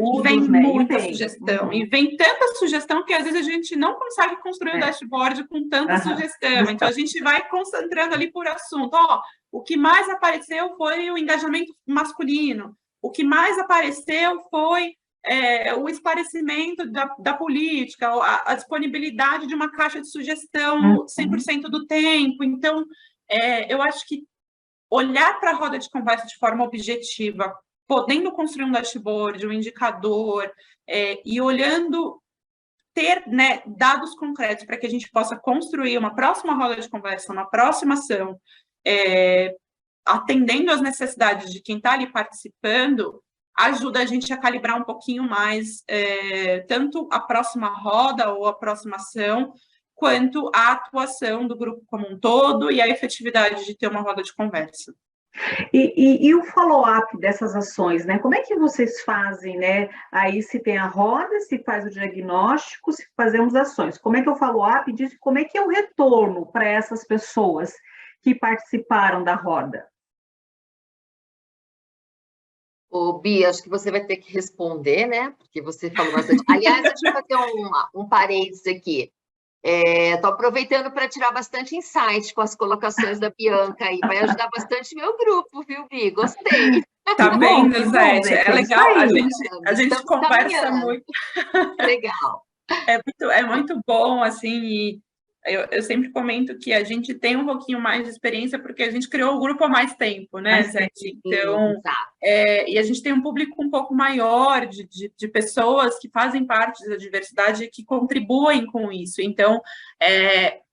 muita sugestão. E vem tanta sugestão que às vezes a gente não consegue construir o dashboard com tanta sugestão. Então, a gente vai concentrando ali por assunto. O que mais apareceu foi o engajamento masculino. O que mais apareceu foi o esclarecimento da política, a disponibilidade de uma caixa de sugestão 100% do tempo. Então, eu acho que olhar para a roda de conversa de forma objetiva, podendo construir um dashboard, um indicador, e olhando, ter, né, dados concretos para que a gente possa construir uma próxima roda de conversa, uma próxima ação, atendendo às necessidades de quem está ali participando, ajuda a gente a calibrar um pouquinho mais tanto a próxima roda ou a próxima ação, quanto a atuação do grupo como um todo e a efetividade de ter uma roda de conversa.
E o follow-up dessas ações, né? Como é que vocês fazem, né? Aí se tem a roda, se faz o diagnóstico, se fazemos ações. Como é que é o follow-up diz como é que é o retorno para essas pessoas que participaram da roda?
Ô, Bia, acho que você vai ter que responder, né? Porque você falou bastante. Aliás, deixa eu fazer um parênteses aqui. Estou aproveitando para tirar bastante insight com as colocações da Bianca aí. Vai ajudar bastante meu grupo, viu, Bi? Gostei.
Tá vendo, Zé? É legal, a gente conversa muito.
Legal.
É muito bom, assim, eu sempre comento que a gente tem um pouquinho mais de experiência porque a gente criou o grupo há mais tempo, né, Zé? Então, e a gente tem um público um pouco maior de pessoas que fazem parte da diversidade e que contribuem com isso. Então,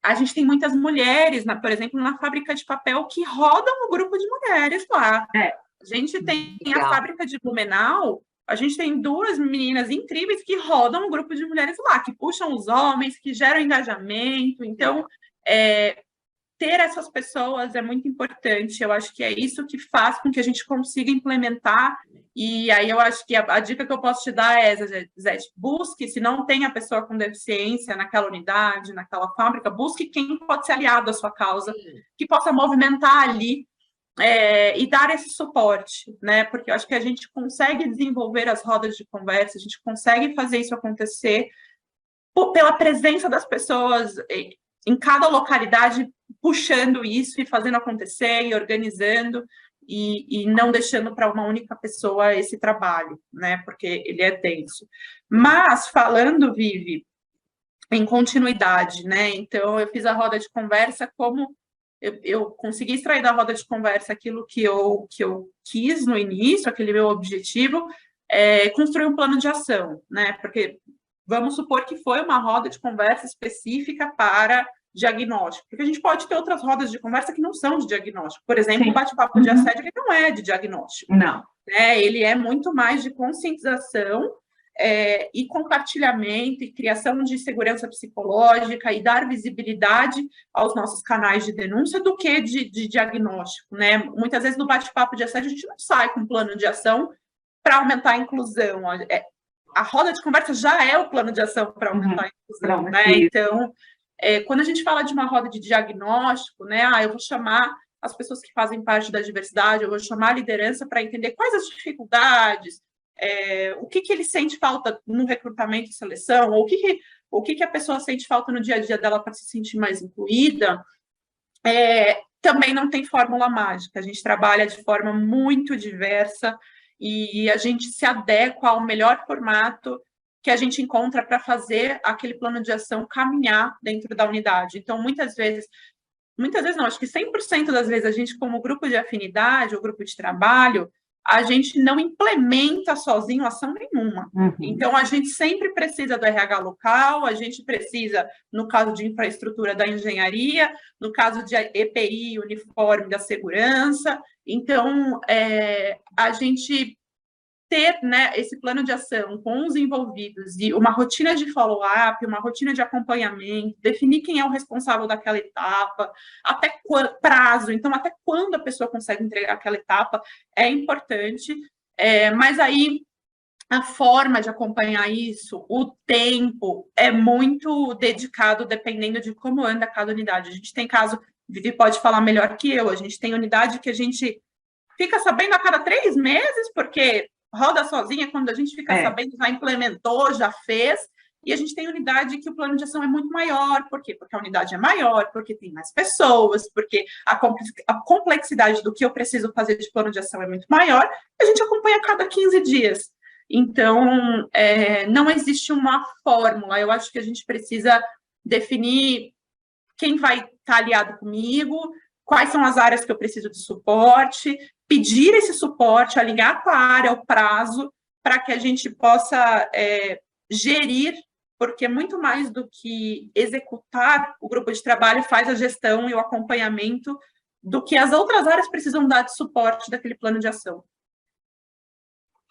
a gente tem muitas mulheres, por exemplo, na fábrica de papel, que rodam o grupo de mulheres lá. A gente tem a fábrica de Blumenau. A gente tem duas meninas incríveis que rodam um grupo de mulheres lá, que puxam os homens, que geram engajamento. Então, ter essas pessoas é muito importante. Eu acho que é isso que faz com que a gente consiga implementar. E aí eu acho que a dica que eu posso te dar é, Zé, busque, se não tem a pessoa com deficiência naquela unidade, naquela fábrica, busque quem pode ser aliado à sua causa, que possa movimentar ali, e dar esse suporte, né? Porque eu acho que a gente consegue desenvolver as rodas de conversa, a gente consegue fazer isso acontecer pela presença das pessoas em cada localidade, puxando isso e fazendo acontecer, e organizando, e não deixando para uma única pessoa esse trabalho, né? Porque ele é denso. Mas, falando, Vivi, em continuidade, né? Então, eu fiz a roda de conversa como eu consegui extrair da roda de conversa aquilo que eu quis no início, aquele meu objetivo, construir um plano de ação, né? Porque vamos supor que foi uma roda de conversa específica para diagnóstico, porque a gente pode ter outras rodas de conversa que não são de diagnóstico. Por exemplo, o bate-papo de assédio, ele não é de diagnóstico.
Não.
Ele é muito mais de conscientização e compartilhamento e criação de segurança psicológica e dar visibilidade aos nossos canais de denúncia do que de diagnóstico, né? Muitas vezes no bate-papo de assédio a gente não sai com um plano de ação para aumentar a inclusão. A roda de conversa já é o plano de ação para aumentar a inclusão, né? Então, quando a gente fala de uma roda de diagnóstico, né? Eu vou chamar as pessoas que fazem parte da diversidade, eu vou chamar a liderança para entender quais as dificuldades, o que ele sente falta no recrutamento e seleção, ou o que a pessoa sente falta no dia a dia dela para se sentir mais incluída, também não tem fórmula mágica. A gente trabalha de forma muito diversa e a gente se adequa ao melhor formato que a gente encontra para fazer aquele plano de ação caminhar dentro da unidade. Então, muitas vezes não, acho que 100% das vezes a gente, como grupo de afinidade ou grupo de trabalho, a gente não implementa sozinho ação nenhuma. Então, a gente sempre precisa do RH local, a gente precisa, no caso de infraestrutura, da engenharia, no caso de EPI, uniforme da segurança. Então, a gente ter, né, esse plano de ação com os envolvidos e uma rotina de follow-up, uma rotina de acompanhamento, definir quem é o responsável daquela etapa, até prazo, então até quando a pessoa consegue entregar aquela etapa é importante, mas aí a forma de acompanhar isso, o tempo, é muito dedicado dependendo de como anda cada unidade. A gente tem caso, Vivi pode falar melhor que eu, a gente tem unidade que a gente fica sabendo a cada 3 meses, porque roda sozinha, quando a gente fica sabendo, já implementou, já fez, e a gente tem unidade que o plano de ação é muito maior. Por quê? Porque a unidade é maior, porque tem mais pessoas, porque a complexidade do que eu preciso fazer de plano de ação é muito maior, e a gente acompanha a cada 15 dias. Então, não existe uma fórmula. Eu acho que a gente precisa definir quem vai estar aliado comigo, quais são as áreas que eu preciso de suporte, pedir esse suporte, alinhar com a área, o prazo, para que a gente possa gerir, porque muito mais do que executar, o grupo de trabalho faz a gestão e o acompanhamento do que as outras áreas precisam dar de suporte daquele plano de ação.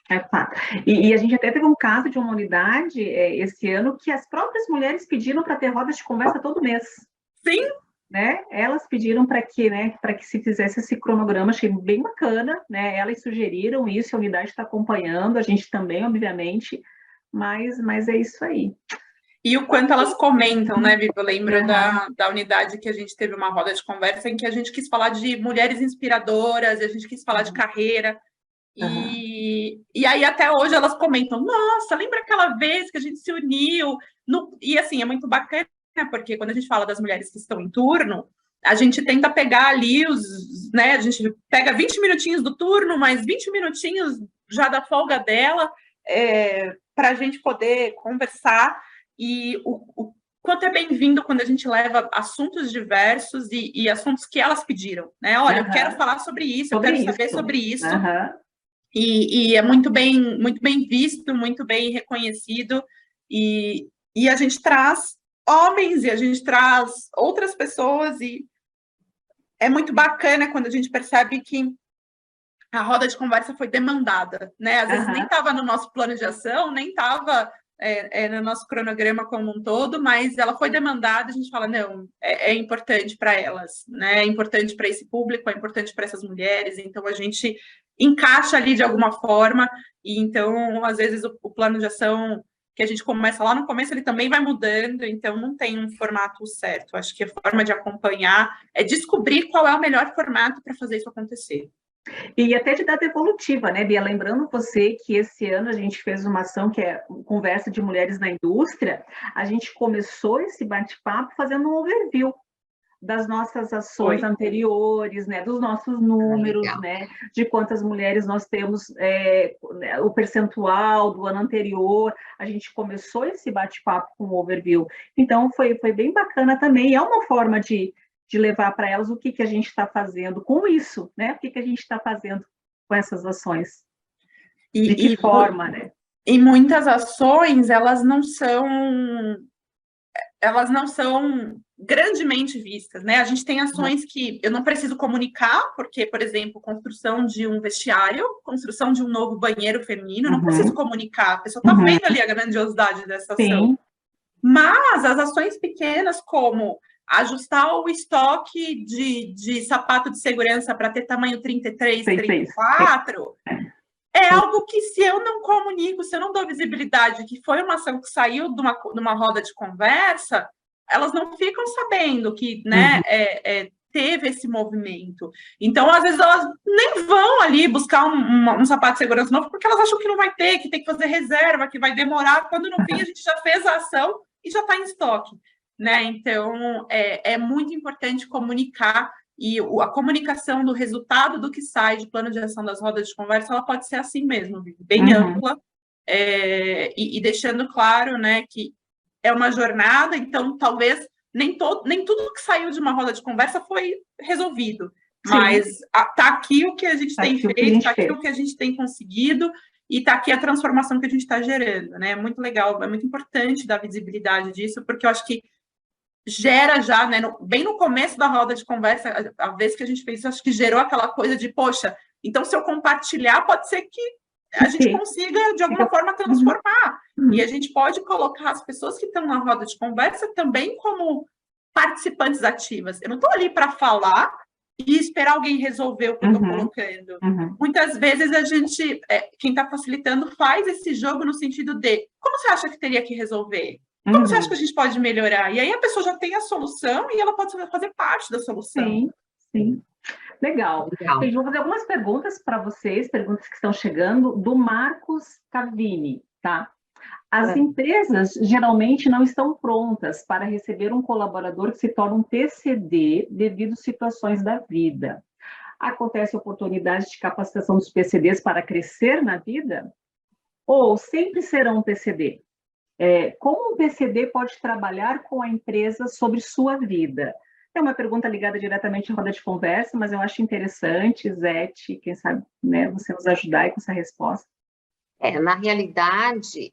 É fato. E a gente até teve um caso de uma unidade esse ano que as próprias mulheres pediram para ter rodas de conversa todo mês.
Sim.
Né? Elas pediram para que se fizesse esse cronograma, achei bem bacana, né? Elas sugeriram isso, a unidade está acompanhando, a gente também, obviamente, mas é isso aí.
E o quanto elas comentam, né, Vivi? Eu lembro da unidade que a gente teve uma roda de conversa em que a gente quis falar de mulheres inspiradoras, a gente quis falar de carreira, e aí até hoje elas comentam, nossa, lembra aquela vez que a gente se uniu? E assim, é muito bacana, porque quando a gente fala das mulheres que estão em turno, a gente tenta pegar ali né, a gente pega 20 minutinhos do turno, mais 20 minutinhos já da folga dela, para a gente poder conversar, e o quanto é bem-vindo quando a gente leva assuntos diversos e assuntos que elas pediram, né? Olha, eu quero falar sobre isso, eu quero saber sobre isso, e é muito bem visto, muito bem reconhecido, e a gente traz homens e a gente traz outras pessoas, e é muito bacana quando a gente percebe que a roda de conversa foi demandada, né? Às vezes nem estava no nosso plano de ação, nem estava no nosso cronograma como um todo, mas ela foi demandada, a gente fala, não, é importante para elas, né? É importante para esse público, é importante para essas mulheres, então a gente encaixa ali de alguma forma, e então, às vezes, o plano de ação que a gente começa lá no começo, ele também vai mudando, então não tem um formato certo. Acho que a forma de acompanhar é descobrir qual é o melhor formato para fazer isso acontecer.
E até de data evolutiva, né, Bia? Lembrando você que esse ano a gente fez uma ação que é Conversa de Mulheres na Indústria, a gente começou esse bate-papo fazendo um overview das nossas ações anteriores, né, dos nossos números, né, de quantas mulheres nós temos, o percentual do ano anterior. A gente começou esse bate-papo com o overview. Então, foi bem bacana também. É uma forma de levar para elas o que a gente está fazendo com isso, né? O que a gente está fazendo com essas ações. De que forma, né?
E muitas ações, elas não são elas não são grandemente vistas, né? A gente tem ações que eu não preciso comunicar, porque, por exemplo, construção de um vestiário, construção de um novo banheiro feminino, eu não preciso comunicar, a pessoa está vendo ali a grandiosidade dessa ação.
Sim.
Mas as ações pequenas, como ajustar o estoque de sapato de segurança para ter tamanho 33, 34, é algo que, se eu não comunico, se eu não dou visibilidade, que foi uma ação que saiu de uma roda de conversa, elas não ficam sabendo que, né, teve esse movimento. Então, às vezes, elas nem vão ali buscar um sapato de segurança novo, porque elas acham que não vai ter, que tem que fazer reserva, que vai demorar. Quando no fim a gente já fez a ação e já está em estoque, né? Então, é muito importante comunicar, e a comunicação do resultado do que sai de plano de ação das rodas de conversa, ela pode ser assim mesmo, bem ampla, e deixando claro, né, que é uma jornada, então talvez nem tudo que saiu de uma roda de conversa foi resolvido, mas está aqui o que a gente tem feito, está aqui o que a gente tem conseguido, e está aqui a transformação que a gente está gerando, né? É muito legal, é muito importante dar visibilidade disso, porque eu acho que gera já, né, bem no começo da roda de conversa, a vez que a gente fez isso, acho que gerou aquela coisa de, poxa, então se eu compartilhar, pode ser que a gente consiga, de alguma forma, transformar. E a gente pode colocar as pessoas que estão na roda de conversa também como participantes ativas. Eu não estou ali para falar e esperar alguém resolver o que eu estou colocando. Muitas vezes a gente, quem está facilitando, faz esse jogo no sentido de, como você acha que teria que resolver? Como você acha que a gente pode melhorar? E aí a pessoa já tem a solução e ela pode fazer parte da solução.
Sim. Legal. Eu vou fazer algumas perguntas para vocês, perguntas que estão chegando, do Marcos Cavini, tá? As empresas geralmente não estão prontas para receber um colaborador que se torna um PCD devido às situações da vida. Acontece oportunidade de capacitação dos PCDs para crescer na vida? Ou sempre serão um PCD? Como um PCD pode trabalhar com a empresa sobre sua vida? É uma pergunta ligada diretamente à roda de conversa, mas eu acho interessante, Zete, quem sabe, né, você nos ajudar aí com essa resposta.
Na realidade,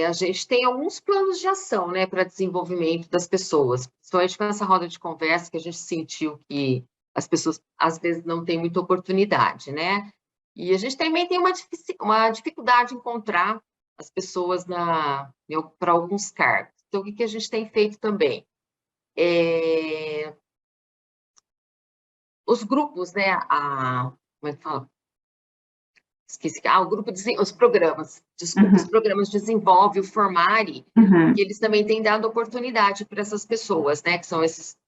a gente tem alguns planos de ação, né, para desenvolvimento das pessoas, principalmente com essa roda de conversa que a gente sentiu que as pessoas, às vezes, não têm muita oportunidade, né? E a gente também tem uma dificuldade em encontrar as pessoas para alguns cargos. Então, o que a gente tem feito também? Os grupos, né? Como é que fala? Esqueci. O grupo os programas. Desculpa, os programas Desenvolve, o Formare, que eles também têm dado oportunidade para essas pessoas, né? Que são esses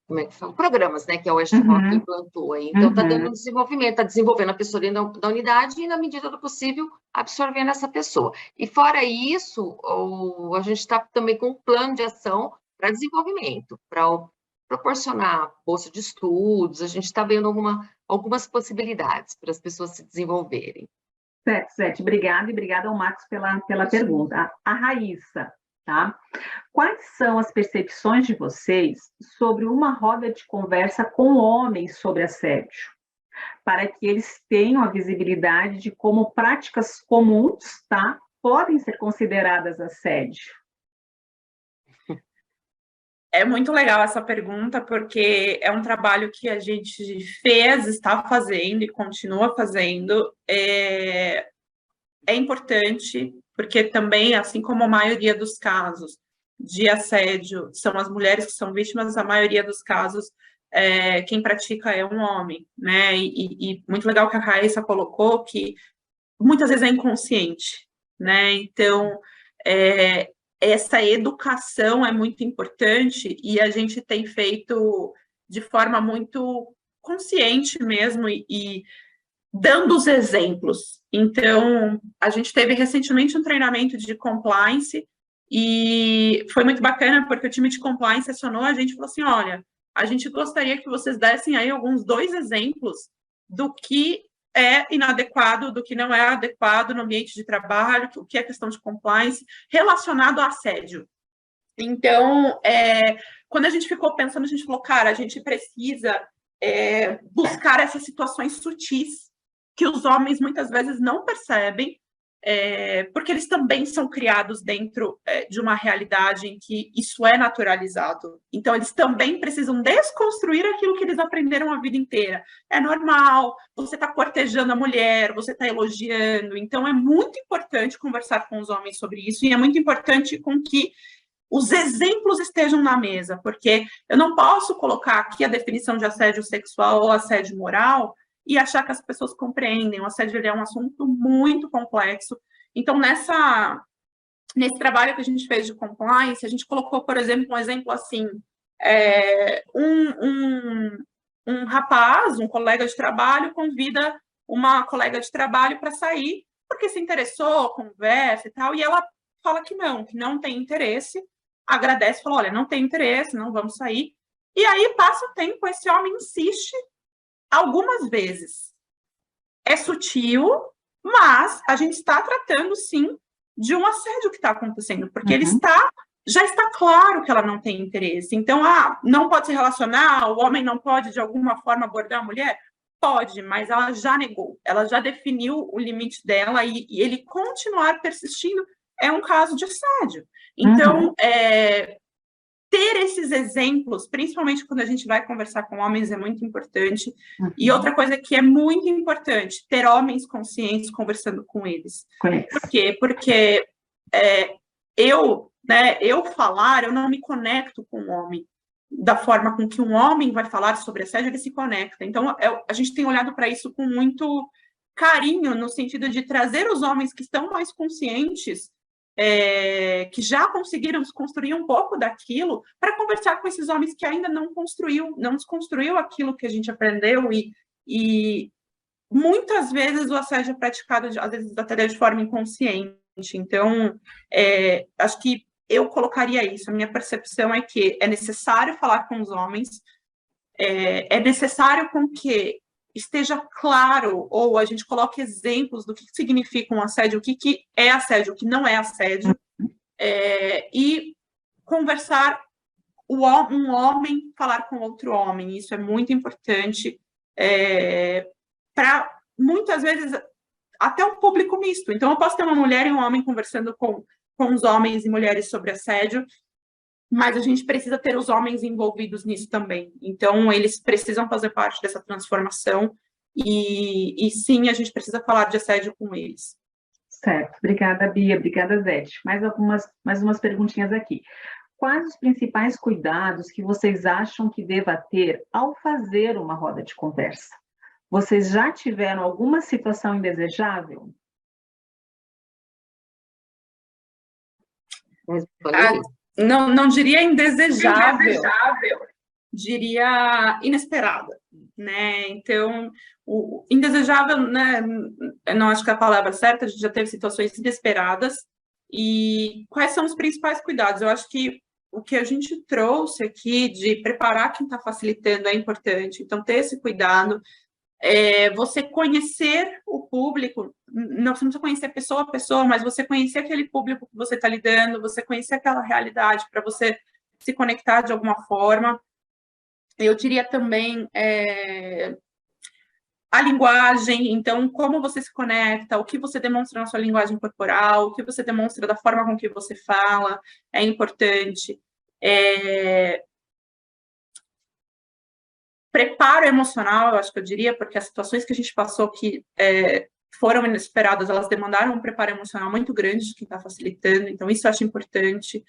como é que fala? Programas, né, que é o STF que implantou aí. Então, está dando desenvolvimento, está desenvolvendo a pessoa dentro da unidade e, na medida do possível, absorvendo essa pessoa. E, fora isso, a gente está também com um plano de ação para desenvolvimento, para proporcionar bolsa de estudos, a gente está vendo algumas possibilidades para as pessoas se desenvolverem.
Certo, Zete, obrigada, e obrigada ao Marcos pela pergunta. A Raíssa, tá? Quais são as percepções de vocês sobre uma roda de conversa com homens sobre assédio? Para que eles tenham a visibilidade de como práticas comuns, tá, podem ser consideradas assédio.
É muito legal essa pergunta, porque é um trabalho que a gente fez, está fazendo e continua fazendo. É importante, porque também, assim como a maioria dos casos de assédio são as mulheres que são vítimas, a maioria dos casos, quem pratica é um homem, né? E muito legal que a Raíssa colocou, que muitas vezes é inconsciente, né? Então, essa educação é muito importante e a gente tem feito de forma muito consciente mesmo e dando os exemplos. Então, a gente teve recentemente um treinamento de compliance e foi muito bacana porque o time de compliance acionou a gente e falou assim, olha, a gente gostaria que vocês dessem aí alguns 2 exemplos do que é inadequado, do que não é adequado no ambiente de trabalho, o que é questão de compliance relacionado a assédio. Então, quando a gente ficou pensando, a gente falou, cara, a gente precisa buscar essas situações sutis que os homens muitas vezes não percebem, porque eles também são criados dentro de uma realidade em que isso é naturalizado. Então, eles também precisam desconstruir aquilo que eles aprenderam a vida inteira. É normal, você está cortejando a mulher, você está elogiando. Então, é muito importante conversar com os homens sobre isso, e é muito importante com que os exemplos estejam na mesa, porque eu não posso colocar aqui a definição de assédio sexual ou assédio moral e achar que as pessoas compreendem. O assédio é um assunto muito complexo. Então, nesse trabalho que a gente fez de compliance, a gente colocou, por exemplo, um exemplo assim, um rapaz, um colega de trabalho, convida uma colega de trabalho para sair, porque se interessou, conversa e tal, e ela fala que não tem interesse, agradece, fala, olha, não tem interesse, não vamos sair. E aí passa o tempo, esse homem insiste algumas vezes. É sutil, mas a gente está tratando, sim, de um assédio que está acontecendo, porque ele já está claro que ela não tem interesse. Então, não pode se relacionar, o homem não pode, de alguma forma, abordar a mulher? Pode, mas ela já negou, ela já definiu o limite dela, e ele continuar persistindo é um caso de assédio. Então, ter esses exemplos, principalmente quando a gente vai conversar com homens, é muito importante. E outra coisa que é muito importante, ter homens conscientes conversando com eles. Por quê? Porque eu falar, eu não me conecto com o homem da forma com que um homem vai falar sobre assédio, ele se conecta. Então, a gente tem olhado para isso com muito carinho, no sentido de trazer os homens que estão mais conscientes, que já conseguiram desconstruir um pouco daquilo, para conversar com esses homens que ainda não desconstruiu aquilo que a gente aprendeu, e muitas vezes o assédio é praticado, às vezes até de forma inconsciente. Então, acho que eu colocaria isso, a minha percepção é que é necessário falar com os homens, é necessário com que esteja claro, ou a gente coloque exemplos do que significa um assédio, o que é assédio, o que não é assédio, e conversar, um homem falar com outro homem, isso é muito importante, para, muitas vezes, até um público misto. Então, eu posso ter uma mulher e um homem conversando com os homens e mulheres sobre assédio, mas a gente precisa ter os homens envolvidos nisso também. Então, eles precisam fazer parte dessa transformação e sim, a gente precisa falar de assédio com eles.
Certo. Obrigada, Bia. Obrigada, Zete. Mais umas perguntinhas aqui. Quais os principais cuidados que vocês acham que deva ter ao fazer uma roda de conversa? Vocês já tiveram alguma situação indesejável?
Não diria indesejável, diria inesperada, né? Então, o indesejável, né? Eu não acho que é a palavra certa, a gente já teve situações inesperadas. E quais são os principais cuidados? Eu acho que o que a gente trouxe aqui de preparar quem está facilitando é importante. Então, ter esse cuidado. Você conhecer o público, não, você não precisa conhecer pessoa a pessoa, mas você conhecer aquele público que você está lidando, você conhecer aquela realidade para você se conectar de alguma forma. Eu diria também a linguagem, então, como você se conecta, o que você demonstra na sua linguagem corporal, o que você demonstra da forma com que você fala, é importante. Preparo emocional, eu acho que eu diria, porque as situações que a gente passou que foram inesperadas, elas demandaram um preparo emocional muito grande de quem está facilitando, então isso eu acho importante.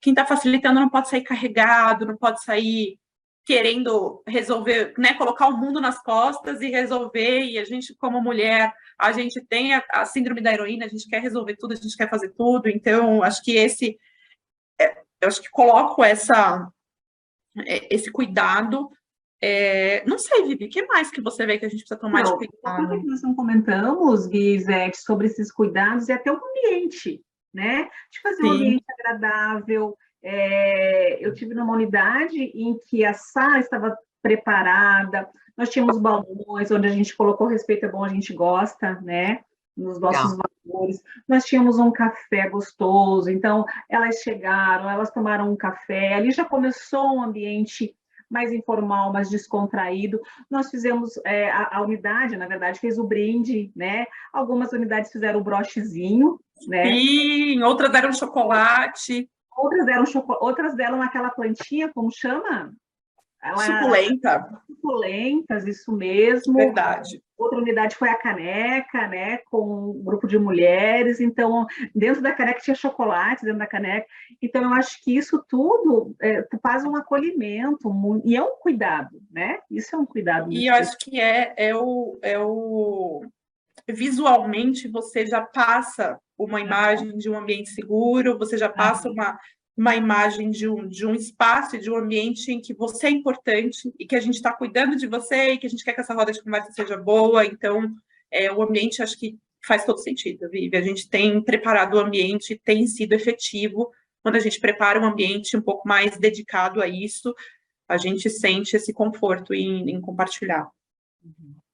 Quem está facilitando não pode sair carregado, não pode sair querendo resolver, né, colocar o mundo nas costas e resolver, e a gente, como mulher, a gente tem a síndrome da heroína, a gente quer resolver tudo, a gente quer fazer tudo, então acho que eu acho que coloco esse cuidado. Não sei, Vivi, o que mais que você vê que a gente precisa tomar de cuidado?
Nós não comentamos, Gui, sobre esses cuidados e até o ambiente, né? De fazer um ambiente agradável. Eu tive numa unidade em que a sala estava preparada, nós tínhamos balões, onde a gente colocou respeito é bom, a gente gosta, né? Nos nossos valores. Nós tínhamos um café gostoso, então elas chegaram, elas tomaram um café, ali já começou um ambiente mais informal, mais descontraído. Nós fizemos, a unidade, na verdade, fez o brinde, né? Algumas unidades fizeram o brochezinho, né?
Sim, outras deram chocolate.
Outras deram aquela plantinha, como chama?
Suculenta.
Suculentas, isso mesmo.
Verdade.
Outra unidade foi a caneca, né, com um grupo de mulheres. Então, dentro da caneca tinha chocolate, dentro da caneca. Então, eu acho que isso tudo faz um acolhimento, e é um cuidado, né? Isso é um cuidado muito
E eu acho que visualmente você já passa uma imagem de um ambiente seguro, você já passa uma imagem de um espaço e de um ambiente em que você é importante e que a gente está cuidando de você e que a gente quer que essa roda de conversa seja boa. Então, o ambiente acho que faz todo sentido, Vivi. A gente tem preparado o ambiente, tem sido efetivo. Quando a gente prepara um ambiente um pouco mais dedicado a isso, a gente sente esse conforto em compartilhar.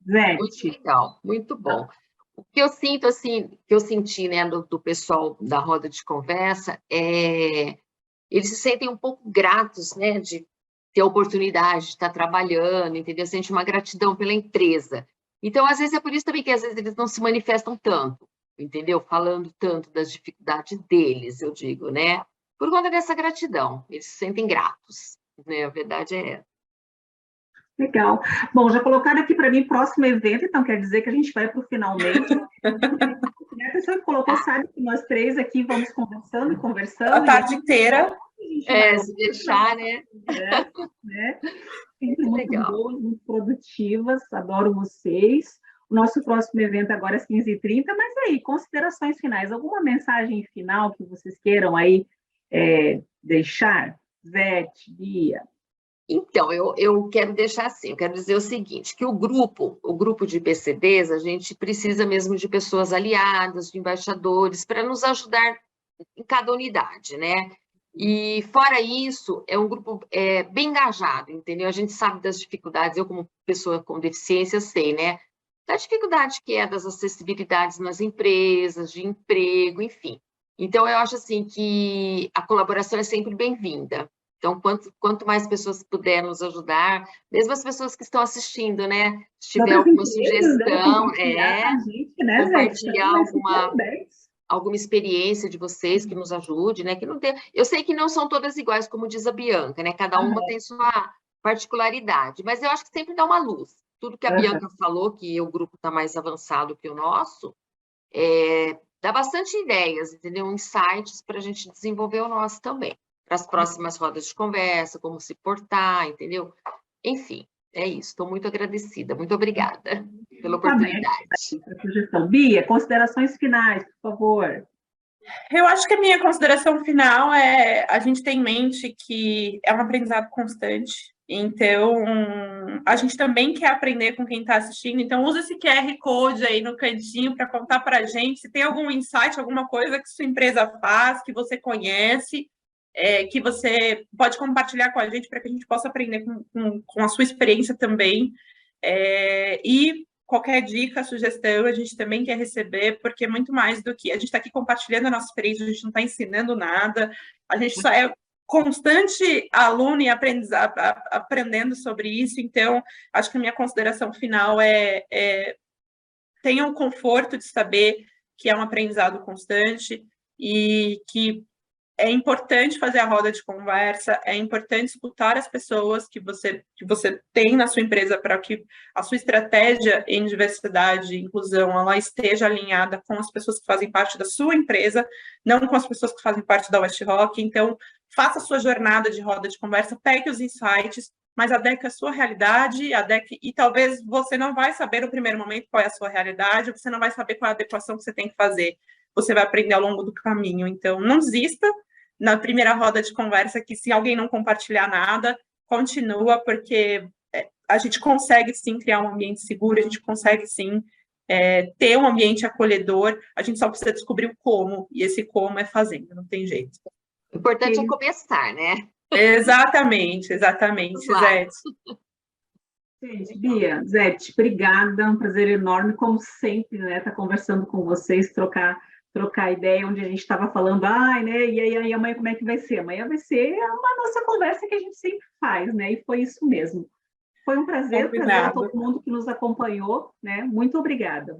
Zé.
Muito legal, muito bom. O que eu sinto, assim, que eu senti, né, do pessoal da roda de conversa, eles se sentem um pouco gratos, né, de ter a oportunidade de estar trabalhando, entendeu? Sente uma gratidão pela empresa. Então, às vezes, é por isso também que às vezes eles não se manifestam tanto, entendeu? Falando tanto das dificuldades deles, eu digo, né? Por conta dessa gratidão, eles se sentem gratos, né? A verdade é essa.
Legal. Bom, já colocaram aqui para mim próximo evento, então quer dizer que a gente vai para o finalmente. A pessoa que colocou sabe que nós três aqui vamos conversando e conversando.
A tarde inteira.
Se deixar, né?
Né? Sempre muito boas, muito produtivas, adoro vocês. O nosso próximo evento agora é às 15h30, mas aí, considerações finais, alguma mensagem final que vocês queiram aí deixar? Zé, Bia?
Então, eu quero deixar assim, eu quero dizer o seguinte, que o grupo de PCDs, a gente precisa mesmo de pessoas aliadas, de embaixadores, para nos ajudar em cada unidade, né? E, fora isso, é um grupo bem engajado, entendeu? A gente sabe das dificuldades, eu como pessoa com deficiência sei, né? Da dificuldade que é das acessibilidades nas empresas, de emprego, enfim. Então, eu acho assim que a colaboração é sempre bem-vinda. Então, quanto mais pessoas puderem nos ajudar, mesmo as pessoas que estão assistindo, né? Se tiver alguma sugestão, compartilhar alguma experiência de vocês que nos ajude, né? Que não tem, eu sei que não são todas iguais, como diz a Bianca, né? Cada uma tem sua particularidade, mas eu acho que sempre dá uma luz. Tudo que a Bianca falou, que o grupo está mais avançado que o nosso, dá bastante ideias, entendeu? Insights para a gente desenvolver o nosso também. Para as próximas rodas de conversa, como se portar, entendeu? Enfim, é isso. Estou muito agradecida. Muito obrigada pela oportunidade.
Sugestão. Bia, considerações finais, por favor.
Eu acho que a minha consideração final é a gente ter em mente que é um aprendizado constante. Então, a gente também quer aprender com quem está assistindo. Então, usa esse QR Code aí no cantinho para contar para a gente se tem algum insight, alguma coisa que sua empresa faz, que você conhece, que você pode compartilhar com a gente para que a gente possa aprender com a sua experiência também. E qualquer dica, sugestão, a gente também quer receber, porque é muito mais do que... A gente está aqui compartilhando a nossa experiência, a gente não está ensinando nada, a gente só é constante aluno e aprendendo sobre isso. Então, acho que a minha consideração final tenham o conforto de saber que é um aprendizado constante e que é importante fazer a roda de conversa, é importante escutar as pessoas que você tem na sua empresa para que a sua estratégia em diversidade e inclusão ela esteja alinhada com as pessoas que fazem parte da sua empresa, não com as pessoas que fazem parte da West Rock. Então, faça a sua jornada de roda de conversa, pegue os insights, mas adeque a sua realidade, e talvez você não vai saber no primeiro momento qual é a sua realidade, você não vai saber qual é a adequação que você tem que fazer. Você vai aprender ao longo do caminho. Então, não desista na primeira roda de conversa, que se alguém não compartilhar nada, continua, porque a gente consegue, sim, criar um ambiente seguro, a gente consegue, sim, ter um ambiente acolhedor, a gente só precisa descobrir o como, e esse como é fazendo, não tem jeito.
O importante é começar, né?
Exatamente, Zé.
Gente, Bia, Zé, obrigada, um prazer enorme, como sempre, né, estar conversando com vocês, trocar trocar ideia, onde a gente estava falando, ai, né, e aí amanhã como é que vai ser? Amanhã vai ser uma nossa conversa que a gente sempre faz, né, e foi isso mesmo. Foi um prazer a
Combinado.
todo mundo que nos acompanhou, né, muito obrigada.